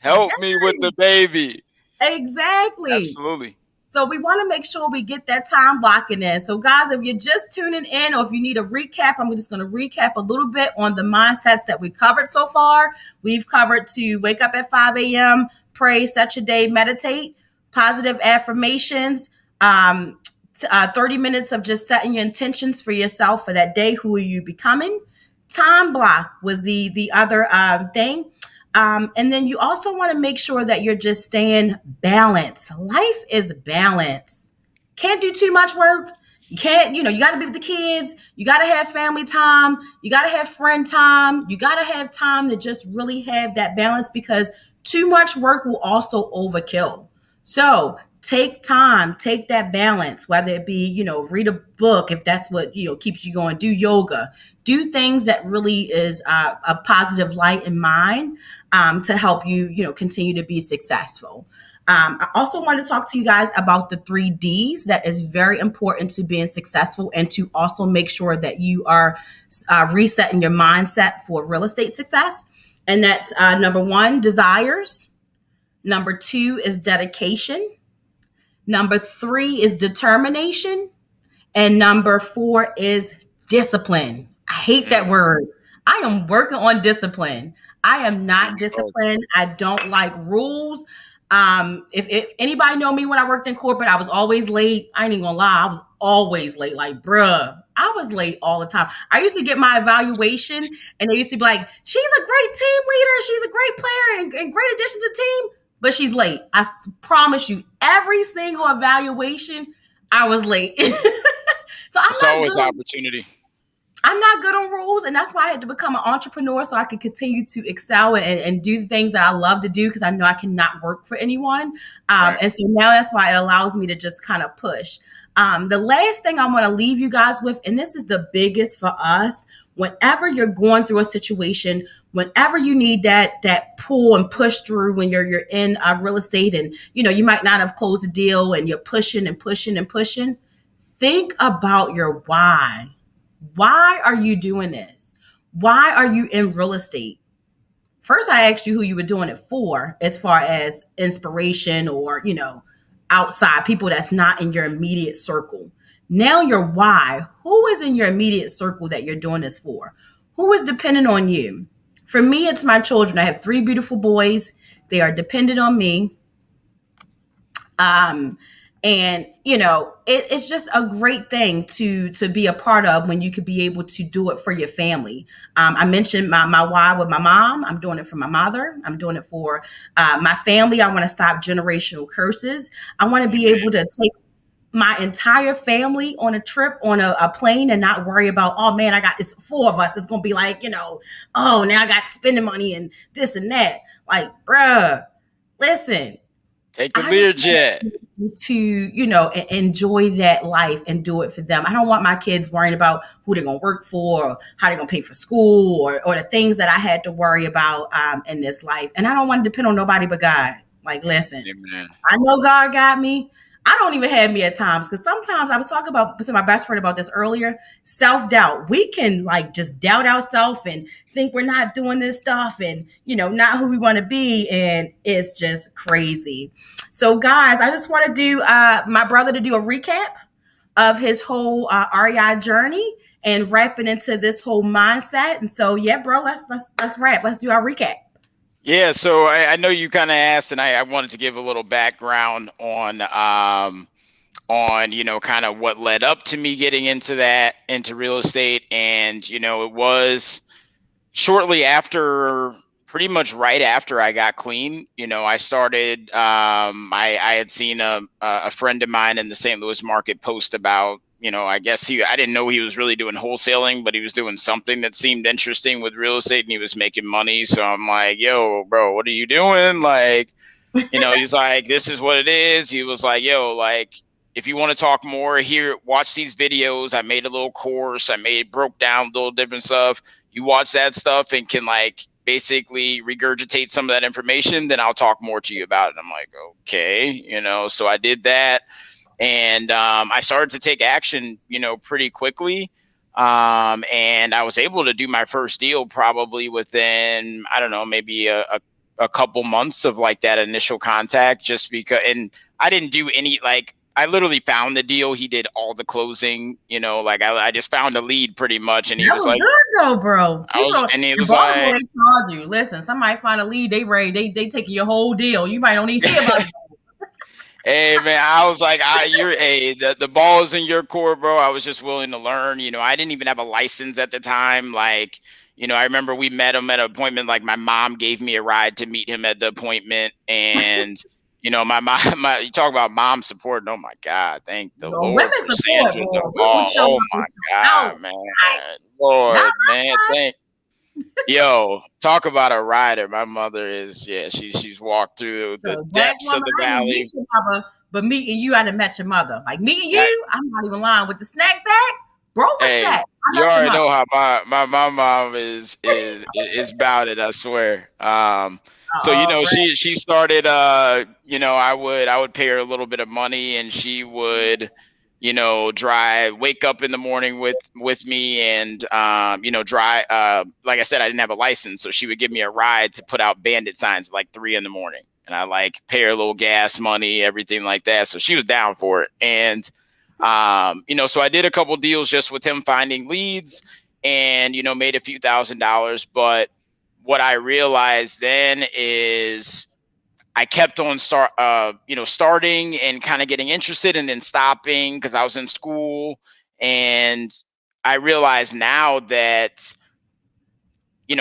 counseling, Help me with the baby. exactly. Absolutely. So we want to make sure we get that time blocking in. So guys, if you're just tuning in, or if you need a recap, I'm just going to recap a little bit on the mindsets that we covered so far. We've covered to wake up at 5 a.m., pray, set your day, meditate, positive affirmations, 30 minutes of just setting your intentions for yourself for that day. Who are you becoming? Time block was the other thing. And then you also want to make sure that you're just staying balanced. Life is balance. Can't do too much work. You can't, you got to be with the kids. You got to have family time. You got to have friend time. You got to have time to just really have that balance, because too much work will also overkill. So take time, take that balance, whether it be, read a book if that's what, keeps you going, do yoga, do things that really is a positive light in mind, to help you, continue to be successful. I also want to talk to you guys about the 3 Ds that is very important to being successful, and to also make sure that you are resetting your mindset for real estate success. And that's number 1, desires. Number 2 is dedication. Number 3 is determination. And number 4 is discipline. I hate that Mm. word. I am working on discipline. I am not Oh, disciplined. I don't like rules. If anybody know me when I worked in corporate, I was always late. I ain't even gonna lie. I was always late. Like, bruh, I was late all the time. I used to get my evaluation, and they used to be like, she's a great team leader. She's a great player and great addition to the team, but she's late. Promise you, every single evaluation, I was late. So I'm it's not always good. opportunity. I'm not good on rules, and that's why I had to become an entrepreneur so I could continue to excel and do the things that I love to do because I know I cannot work for anyone. Right. And so now that's why it allows me to just kind of push. The last thing I want to leave you guys with, and this is the biggest for us, whenever you're going through a situation, whenever you need that pull and push through when you're in real estate, and you might not have closed a deal and you're pushing and pushing and pushing, think about your why. Why are you doing this? Why are you in real estate? First, I asked you who you were doing it for, as far as inspiration or, outside people that's not in your immediate circle. Now, your why. Who is in your immediate circle that you're doing this for? Who is dependent on you? For me, it's my children. I have three beautiful boys. They are dependent on me. um and it's just a great thing to be a part of when you could be able to do it for your family. I mentioned my why with my mom. I'm doing it for my mother. I'm doing it for my family. I want to stop generational curses. I want to be able to take my entire family on a trip on a plane and not worry about, oh man, it's four of us, it's gonna be like, oh, now I got spending money and this and that. Like, bruh, listen, Take the I just Learjet. want to, enjoy that life and do it for them. I don't want my kids worrying about who they're going to work for, or how they're going to pay for school, or the things that I had to worry about in this life. And I don't want to depend on nobody but God. Like, listen, Amen. I know God got me. I don't even have me at times, because sometimes I was talking about to my best friend about this earlier. Self doubt. We can like just doubt ourselves and think we're not doing this stuff, and not who we want to be, and it's just crazy. So, guys, I just want to do my brother to do a recap of his whole REI journey and wrap it into this whole mindset. And so, yeah, bro, let's wrap. Let's do our recap. Yeah, so I know you kind of asked, and I wanted to give a little background on kind of what led up to me getting into real estate. And it was shortly after, pretty much right after I got clean. I started, I had seen a friend of mine in the St. Louis market post about, I guess I didn't know he was really doing wholesaling, but he was doing something that seemed interesting with real estate and he was making money. So I'm like, yo, bro, what are you doing? Like, he's like, this is what it is. He was like, yo, like, if you want to talk more here, watch these videos. I made a little course. Broke down little different stuff. You watch that stuff and can like basically regurgitate some of that information, then I'll talk more to you about it. I'm like, okay, so I did that. And I started to take action, pretty quickly. And I was able to do my first deal probably within, I don't know, maybe a couple months of like that initial contact, just because, and I didn't do any, like, I literally found the deal. He did all the closing, like I just found a lead pretty much. And he That was was like, good though, bro. and he In was Baltimore, like, they charge you. Listen, somebody find a lead, they ready, they taking your whole deal. You might only hear about it. hey man, I was like, the ball is in your court, bro. I was just willing to learn. I didn't even have a license at the time. Like, I remember we met him at an appointment. Like my mom gave me a ride to meet him at the appointment, and my mom, you talk about mom support. Oh my God, thank the Yo, Lord women for support, Sandra boy. We Duvall. show Oh up, we my show out. God, man, Not Lord, man, thank. Yo, talk about a rider. My mother is, yeah, she's walked through the so black depths of woman. the I didn't meet valley. your mother, but meeting you, I didn't met your mother. Like meeting I, you, I'm not even lying with the snack bag. Bro was hey, set. I you met your already mother. know how my mom is about it, I swear. So Brad. she started, I would pay her a little bit of money, and she would, wake up in the morning with me, and drive, like I said, I didn't have a license, so she would give me a ride to put out bandit signs at like 3 a.m, and I like pay her a little gas money, everything like that. So she was down for it. And so I did a couple deals just with him finding leads, and made a few $1,000s. But what I realized then is I kept on starting and kind of getting interested, and then stopping because I was in school. And I realize now that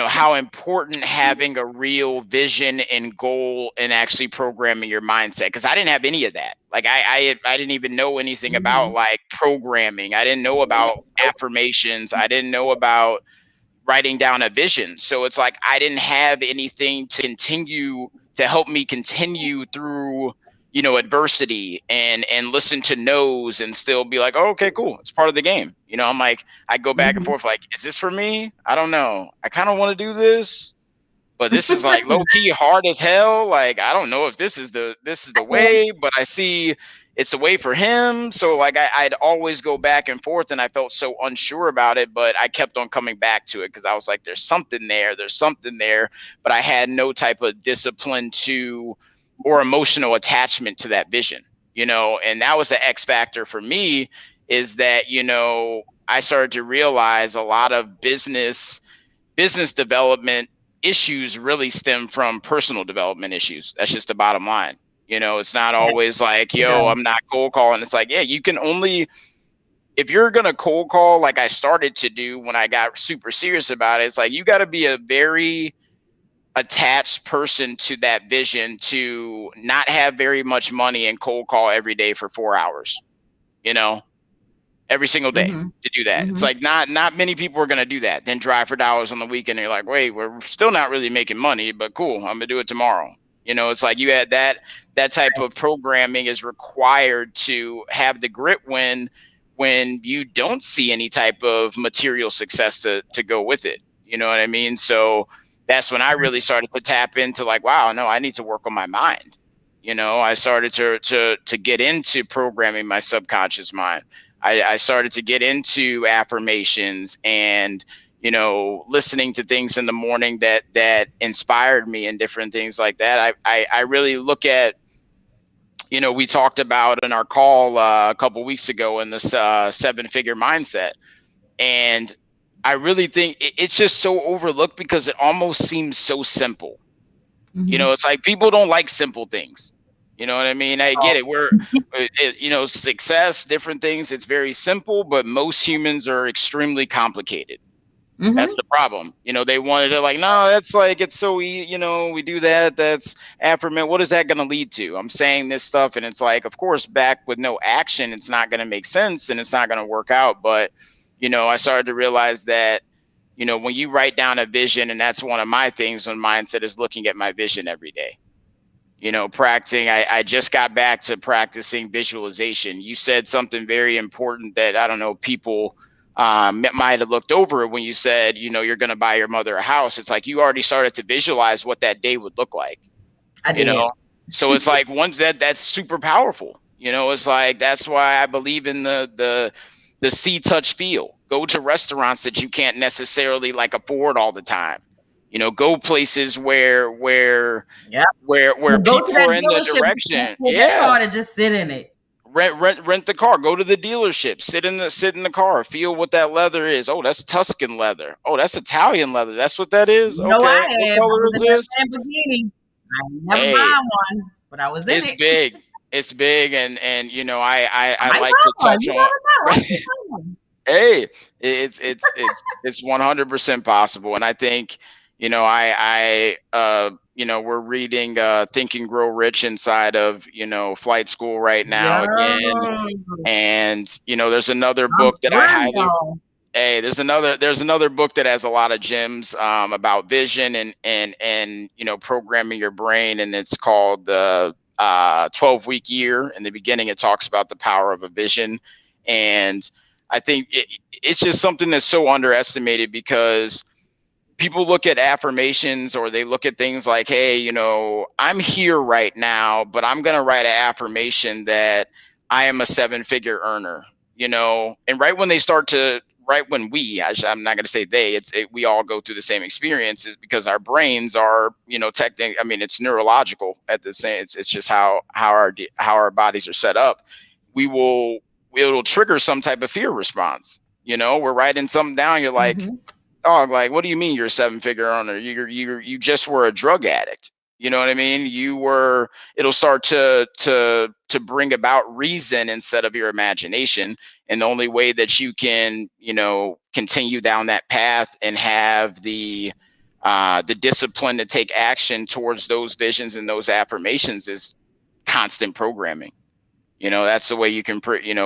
how important having a real vision and goal and actually programming your mindset. Cause I didn't have any of that. Like I didn't even know anything about Mhm. like programming. I didn't know about affirmations. I didn't know about writing down a vision. So it's like I didn't have anything to help me continue through, adversity and listen to no's and still be like, oh, okay, cool. It's part of the game. I'm like, I go back and Mhm. forth like, is this for me? I don't know. I kind of want to do this, but this is like low key hard as hell. Like I don't know if this is the way, but I see it's the way for him. So like I'd always go back and forth, and I felt so unsure about it, but I kept on coming back to it because I was like, there's something there, but I had no type of discipline to or emotional attachment to that vision, and that was the X factor for me is that, I started to realize a lot of business development issues really stem from personal development issues. That's just the bottom line. It's not Yeah, always like, it yo, does. I'm not cold calling. It's like, yeah, you can only, if you're going to cold call, like I started to do when I got super serious about it, it's like, you got to be a very attached person to that vision to not have very much money and cold call every day for 4 hours, you know? Every single day Mhm. to do that. It's Mhm. like not many people are gonna do that. Then drive for dollars on the weekend. And you're like, wait, we're still not really making money, but cool, I'm gonna do it tomorrow. It's like you had that type of programming is required to have the grit when you don't see any type of material success to go with it. You know what I mean? So that's when I really started to tap into like, wow, no, I need to work on my mind. I started to get into programming my subconscious mind. I started to get into affirmations and listening to things in the morning that inspired me and different things like that. I really look at we talked about in our call a couple weeks ago in this 7-figure mindset, and I really think it's just so overlooked because it almost seems so simple. Mhm. It's like people don't like simple things. You know what I mean? I get Oh. it. Success, different things, it's very simple, but most humans are extremely complicated. That's Mhm. the problem. They wanted to like, no, that's like, it's so easy. We do that. That's affirmation. What is that going to lead to? I'm saying this stuff. And it's like, of course, back with no action, it's not going to make sense and it's not going to work out. But, I started to realize that, when you write down a vision, and that's one of my things when mindset is looking at my vision every day, practicing. I just got back to practicing visualization. You said something very important that I don't know, people might have looked over when you said, you're going to buy your mother a house. It's like you already started to visualize what that day would look like, I you did. know? So it's like once that's super powerful. It's like that's why I believe in the see, touch, feel. Go to restaurants that you can't necessarily like afford all the time. Go places Yeah. where Well, go to people that are in the dealership and direction. pull that Yeah. card and just sit in it. Rent the car. Go to the dealership. Sit in the car. Feel what that leather is. Oh, that's Tuscan leather. Oh, that's Italian leather. That's what that is. You know I Okay. What have. I color was is in that this? Lamborghini. I ain't never Hey, buy one, but I was in it's it. big. It's big, and I I might like buy to one. touch You on. never know. I might buy one. Hey, it's 100% possible, and I think we're reading Think and Grow Rich inside of flight school right now Yeah. again, and there's another I'm book that I telling highly. y'all. Hey, there's another book that has a lot of gems about vision and programming your brain, and it's called the 12-week year. In the beginning, it talks about the power of a vision, and I think it's just something that's so underestimated because people look at affirmations or they look at things like, hey, I'm here right now, but I'm going to write an affirmation that I am a 7-figure earner, and right when they start to, right when I'm not going to say they, we all go through the same experiences because our brains are, technically, I mean, it's neurological at the same, it's just how our bodies are set up. We will, it'll trigger some type of fear response. We're writing something down. You're like, Mm-hmm. dog, like, what do you mean you're a 7-figure earner? You just were a drug addict. You know what I mean? It'll start to bring about reason instead of your imagination. And the only way that you can, continue down that path and have the the discipline to take action towards those visions and those affirmations is constant programming. That's the way you can,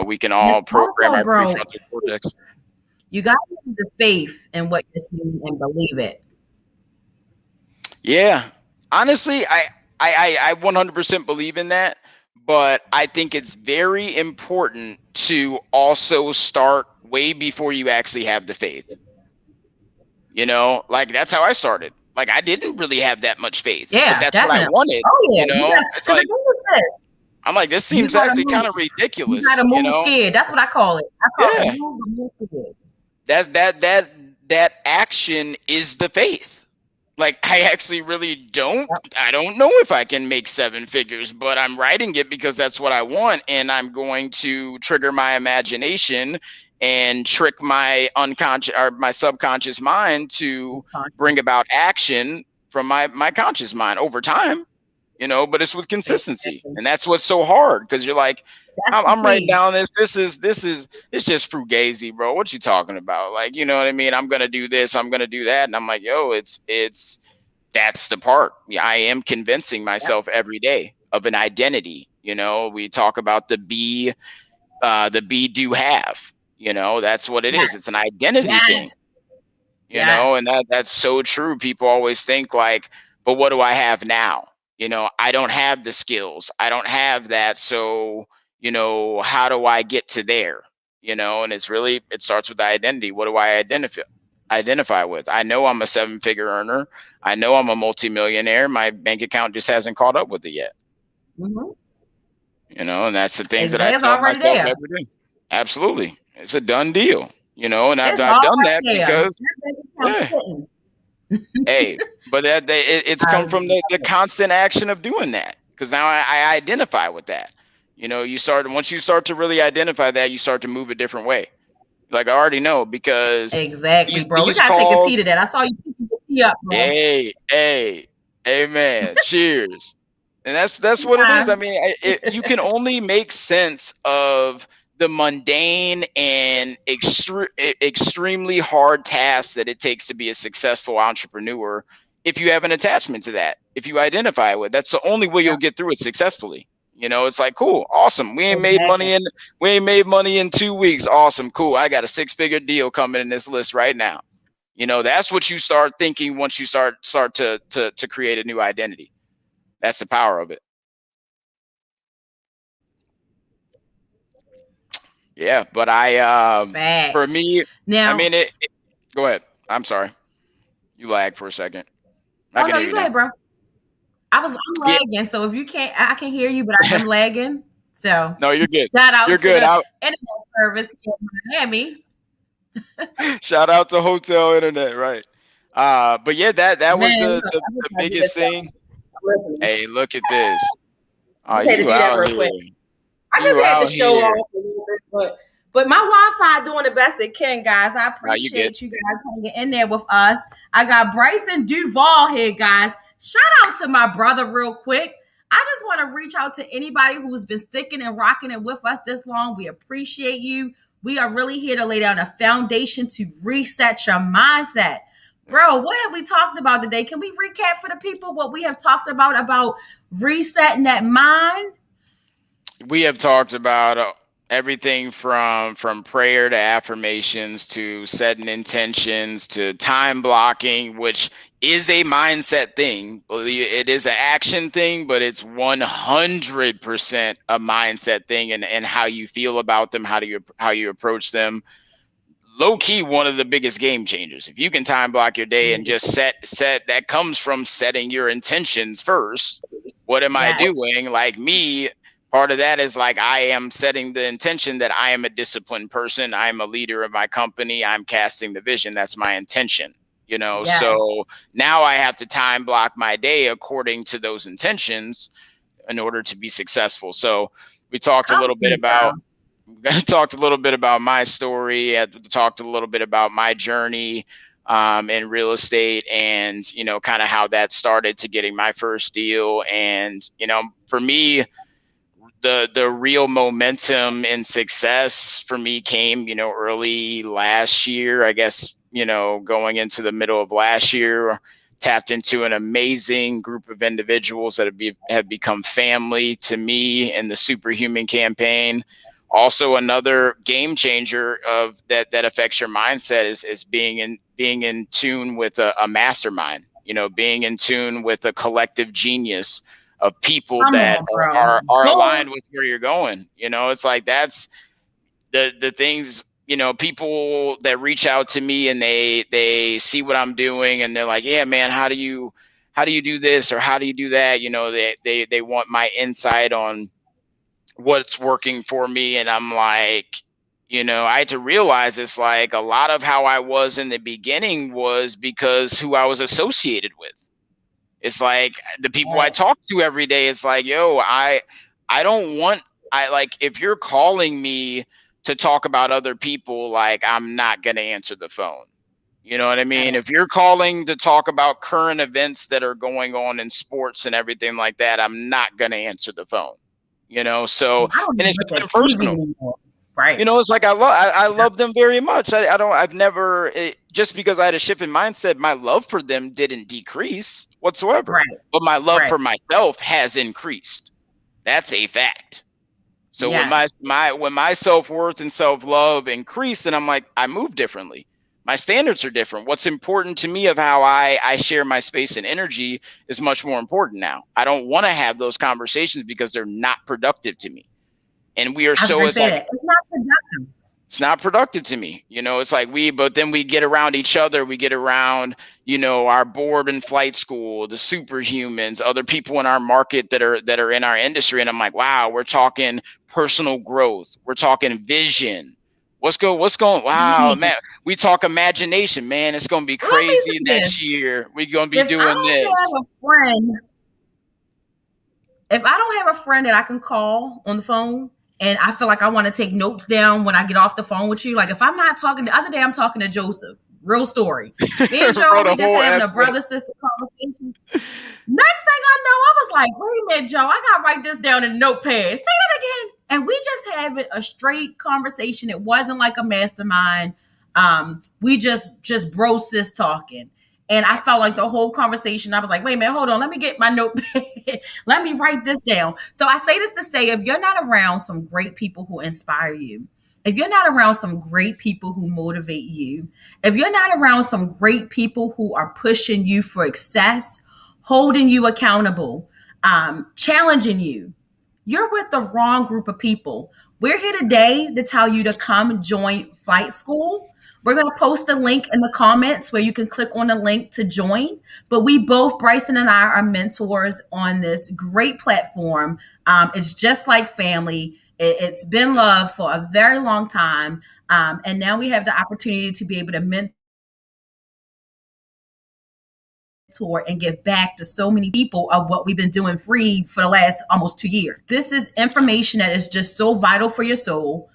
we can And all program also, our bro, prefrontal cortex. you got to have the faith in what you're seeing and believe it. Yeah, honestly, I 100% believe in that, but I think it's very important to also start way before you actually have the faith. Like that's how I started. Like I didn't really have that much faith, but Yeah, that's what I definitely. wanted. Oh yeah, It's because the like thing is this: I'm like, this you seems gotta actually move. kind of You ridiculous. gotta move scared. That's what I call it. I call it Yeah, move scared. that's that action is the faith. Like I actually really don't. Yep, I don't know if I can make seven figures, but I'm writing it because that's what I want, and I'm going to trigger my imagination and trick my unconscious or my subconscious mind to bring about action from my conscious mind over time. But it's with consistency, exactly. and that's what's so hard because you're like, That's the I'm writing key. down this is it's just fugazi, bro. What you talking about? Like, you know what I mean? I'm gonna do this, I'm gonna do that, and I'm like, yo, it's that's the part. Yeah, I am convincing Yep. myself every day of an identity. We talk about the be do have. That's what it is. Yes. It's an identity thing. Yes. And Yes. that's so true. People always think like, but what do I have now? I don't have the skills. I don't have that. So, how do I get to there? And it starts with the identity. What do I identify with? I know I'm a seven-figure earner. I know I'm a multimillionaire. My bank account just hasn't caught up with it yet. Mm-hmm. And that's the things that I Exactly. It's tell already myself there. every day. Absolutely. It's a done deal. And I've It's I've done already that there. because That bank account yeah. sitting. Hey, but it's I come love from the it. constant action of doing that because now I identify with that. Once you start to really identify that, you start to move a different way. Like I already know because Exactly, these bro. We these gotta take a tea calls, to that. I saw you taking the tea up, bro. hey, amen, cheers. And that's what it is. Yeah. I mean, you can only make sense of the mundane and extremely hard tasks that it takes to be a successful entrepreneur if you have an attachment to that. If you identify with, that's the only way you'll Yep. get through it successfully. It's like cool, awesome. Exactly. We ain't made money in 2 weeks. Awesome, cool. I got a six-figure deal coming in this list right now. That's what you start thinking once you start to create a new identity. That's the power of it. Yeah, but for Facts. me, I Now, mean go ahead. I'm sorry. You lagged for a second. I oh can no, hear you you go now. ahead, bro. I'm Yeah. lagging, so if you can't, I can hear you, but I am lagging. So No, you're good. shout You're out to good. the internet service here in Miami. Shout out to Hotel Internet, right? But yeah, that Man, was the, look, the I'm just the gonna do biggest this. thing. I'm listening. Hey, look at this. I had to You do that out real here. quick. I You just had to out show here. off a little bit, but my Wi-Fi doing the best it can, guys. I No, you good. appreciate you guys hanging in there with us. I got Brysan Duvall here, guys. Shout out to my brother, real quick. I just want to reach out to anybody who's been sticking and rocking it with us this long. We appreciate you. We are really here to lay down a foundation to reset your mindset. Bro, what have we talked about today? Can we recap for the people what we have talked about resetting that mind? We have talked about everything from prayer to affirmations to setting intentions to time blocking, which is a mindset thing. It is an action thing, but it's 100% a mindset thing, and how you feel about them, how you approach them. Low key, one of the biggest game changers. If you can time block your day and just set that comes from setting your intentions first. What am I Yes. doing? Like me, part of that is like I am setting the intention that I am a disciplined person. I'm a leader of my company. I'm casting the vision. That's my intention. Yes. So now I have to time block my day according to those intentions in order to be successful. So we talked a Come little bit through, bro. about talked a little bit about my story. I talked a little bit about my journey in real estate, and kind of how that started to getting my first deal. And for me, the real momentum and success for me came early last year, I guess, going into the middle of last year. tapped into an amazing group of individuals that have become family to me in the Superhuman campaign. Also, another game changer of that affects your mindset is being in tune with a mastermind. Being in tune with a collective genius of people Come that on, bro. are Go. aligned with where you're going. It's like that's the things. People that reach out to me and they see what I'm doing and they're like, yeah, man, how do you do this or how do you do that? They want my insight on what's working for me, and I'm like, I had to realize it's like a lot of how I was in the beginning was because who I was associated with. It's like the people I Yes. talk to every day. It's like, yo, I don't want. I like if you're calling me to talk about other people, like I'm not gonna answer the phone. You know what I mean? If you're calling to talk about current events that are going on in sports and everything like that, I'm not gonna answer the phone. So I don't and even it's look at nothing TV personal. anymore. Right. It's like I love them very much. I don't I've never just because I had a shift in mindset, my love for them didn't decrease whatsoever. Right. But my love Right. for myself has increased. That's a fact. So when my Yes. my when my self-worth and self-love increase, then I'm like, I move differently. My standards are different. What's important to me of how I share my space and energy is much more important now. I don't want to have those conversations because they're not productive to me. And we are I was so going to it's say like that. It's not productive. it's not productive to me. It's like but then we get around each other. We get around, our board and flight school, the superhumans, other people in our market that are in our industry. And I'm like, wow, we're talking personal growth. We're talking vision. What's going, wow, man, we talk imagination, man. It's going to be Let me crazy say next this. year. We're going to be If I doing don't this. have a friend, if I don't have a friend that I can call on the phone and I feel like I want to take notes down when I get off the phone with you, like if I'm not talking, the other day I'm talking to Joseph, real story. Me and Joe, Wrote a we just whole having a essay. brother sister conversation. Next thing I know, I was like, wait a minute, Joe, I gotta write this down in a notepad. Say that again. And we just having a straight conversation. It wasn't like a mastermind. We just bro sis talking. And I felt like the whole conversation, I was like, wait a minute, hold on, let me get my notepad. Let me write this down. So I say this to say if you're not around some great people who inspire you, if you're not around some great people who motivate you, if you're not around some great people who are pushing you for success, holding you accountable, challenging you, you're with the wrong group of people. We're here today to tell you to come join Flight School. We're going to post a link in the comments where you can click on the link to join. But we both, Brysan and I, are mentors on this great platform. It's just like family. It's been love for a very long time. And now we have the opportunity to be able to mentor and give back to so many people of what we've been doing free for the last almost 2 years. This is information that is just so vital for your soul.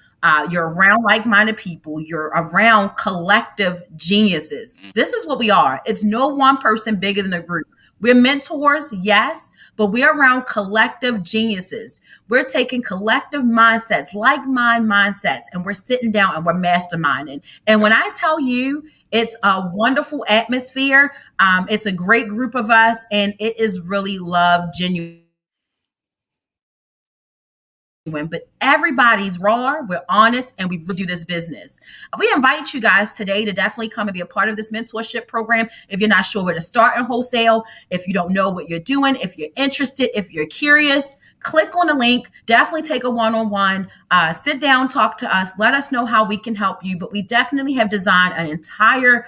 You're around like-minded people. You're around collective geniuses. This is what we are. It's no one person bigger than a group. We're mentors, yes, but we're around collective geniuses. We're taking collective mindsets, like-mind mindsets, and we're sitting down and we're masterminding. And when I tell you, it's a wonderful atmosphere. It's a great group of us, and it is really love, genuine. But everybody's raw, we're honest, and we do this business. We invite you guys today to definitely come and be a part of this mentorship program. If you're not sure where to start in wholesale, if you don't know what you're doing, if you're interested, if you're curious, click on the link. Definitely take a one-on-one, sit down, talk to us, let us know how we can help you. But we definitely have designed an entire,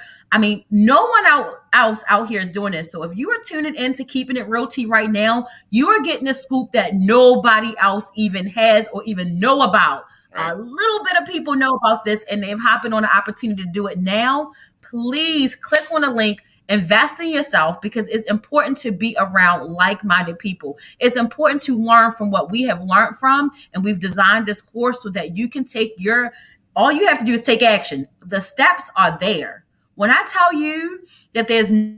no one else out here is doing this. So if you are tuning in to Keeping It Real Tea right now, you are getting a scoop that nobody else even has or even know about. Right. A little bit of people know about this and they're hopping on the opportunity to do it now. Please click on the link, invest in yourself, because it's important to be around like-minded people. It's important to learn from what we have learned from, and we've designed this course so that you can all you have to do is take action. The steps are there. When I tell you that there's no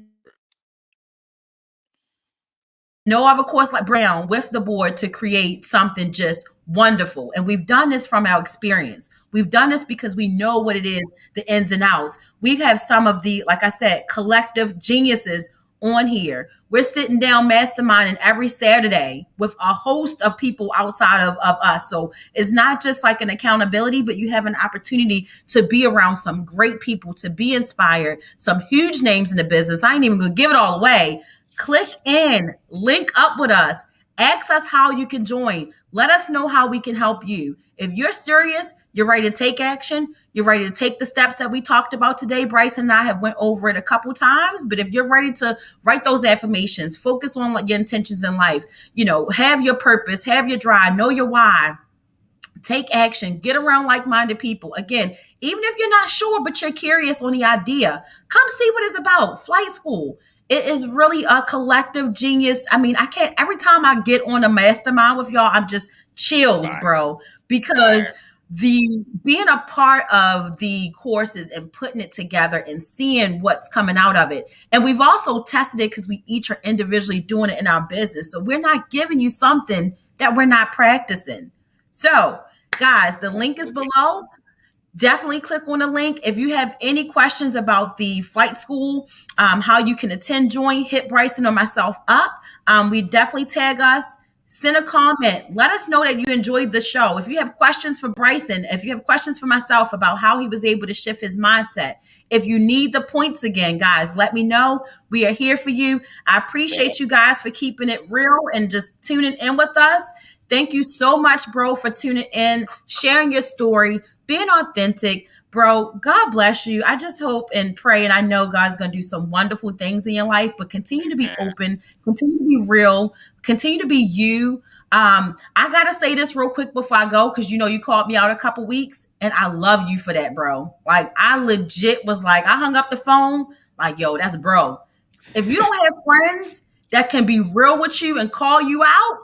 other course like Brown with the board to create something just wonderful. And we've done this from our experience. We've done this because we know what it is, the ins and outs. We have some of the, like I said, collective geniuses on here. We're sitting down masterminding every Saturday with a host of people outside of us. So it's not just like an accountability, but you have an opportunity to be around some great people, to be inspired, some huge names in the business. I ain't even gonna give it all away. Click in, link up with us, ask us how you can join. Let us know how we can help you. If you're serious, you're ready to take action, you're ready to take the steps that we talked about today. Bryson and I have went over it a couple times, but if you're ready to write those affirmations, focus on what your intentions in life, have your purpose, have your drive, know your why, take action, get around like-minded people. Again, even if you're not sure, but you're curious on the idea, come see what it's about. Flight school. It is really a collective genius. I mean, I can't, every time I get on a mastermind with y'all, I'm just chills, bro, because the being a part of the courses and putting it together and seeing what's coming out of it. And we've also tested it because we each are individually doing it in our business. So we're not giving you something that we're not practicing. So guys, the link is below. Definitely click on the link. If you have any questions about the flight school, how you can attend, join, hit Bryson or myself up. We definitely tag us. Send a comment. Let us know that you enjoyed the show. If you have questions for Bryson, if you have questions for myself about how he was able to shift his mindset, if you need the points again, guys, let me know. We are here for you. I appreciate you guys for keeping it real and just tuning in with us. Thank you so much, bro, for tuning in, sharing your story, being authentic. Bro, God bless you. I just hope and pray, and I know God's going to do some wonderful things in your life, but continue to be open, continue to be real, continue to be you. I got to say this real quick before I go, because you called me out a couple weeks, and I love you for that, bro. Like, I legit was like, I hung up the phone, like, yo, that's bro. If you don't have friends that can be real with you and call you out,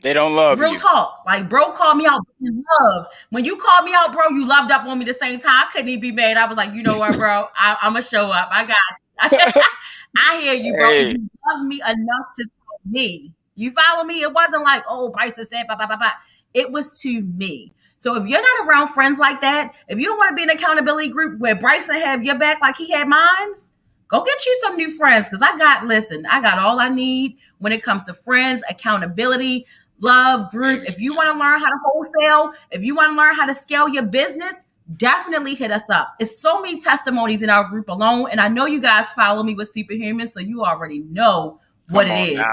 they don't love real you. talk. Like, bro called me out in love. When you called me out, bro, you loved up on me the same time. I couldn't even be mad. I was like, you know what, bro? I'm going to show up. I got you. I hear you, bro. Hey. And you love me enough to tell me. You follow me? It wasn't like, oh, Bryson said, blah, blah, blah, blah. It was to me. So if you're not around friends like that, if you don't want to be in an accountability group where Bryson have your back like he had mine, go get you some new friends, because I got all I need when it comes to friends, accountability, love, group. If you want to learn how to wholesale, if you want to learn how to scale your business, definitely hit us up. It's so many testimonies in our group alone. And I know you guys follow me with Superhumans, so you already know what it is.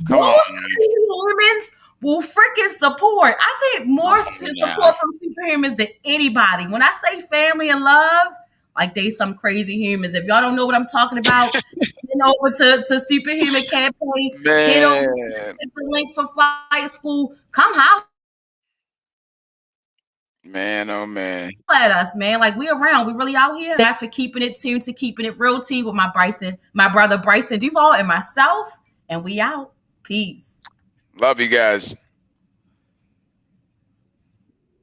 Most humans will freaking support. I think more support from Superhumans than anybody. When I say family and love, like they some crazy humans. If y'all don't know what I'm talking about, head over to Superhuman Campaign. Head over to the link for Flight School. Come holler. Man, oh man. At us, man. Like, we around. We really out here. That's for keeping it tuned to keeping it real tea with my brother Brysan Duvall and myself. And we out. Peace. Love you guys.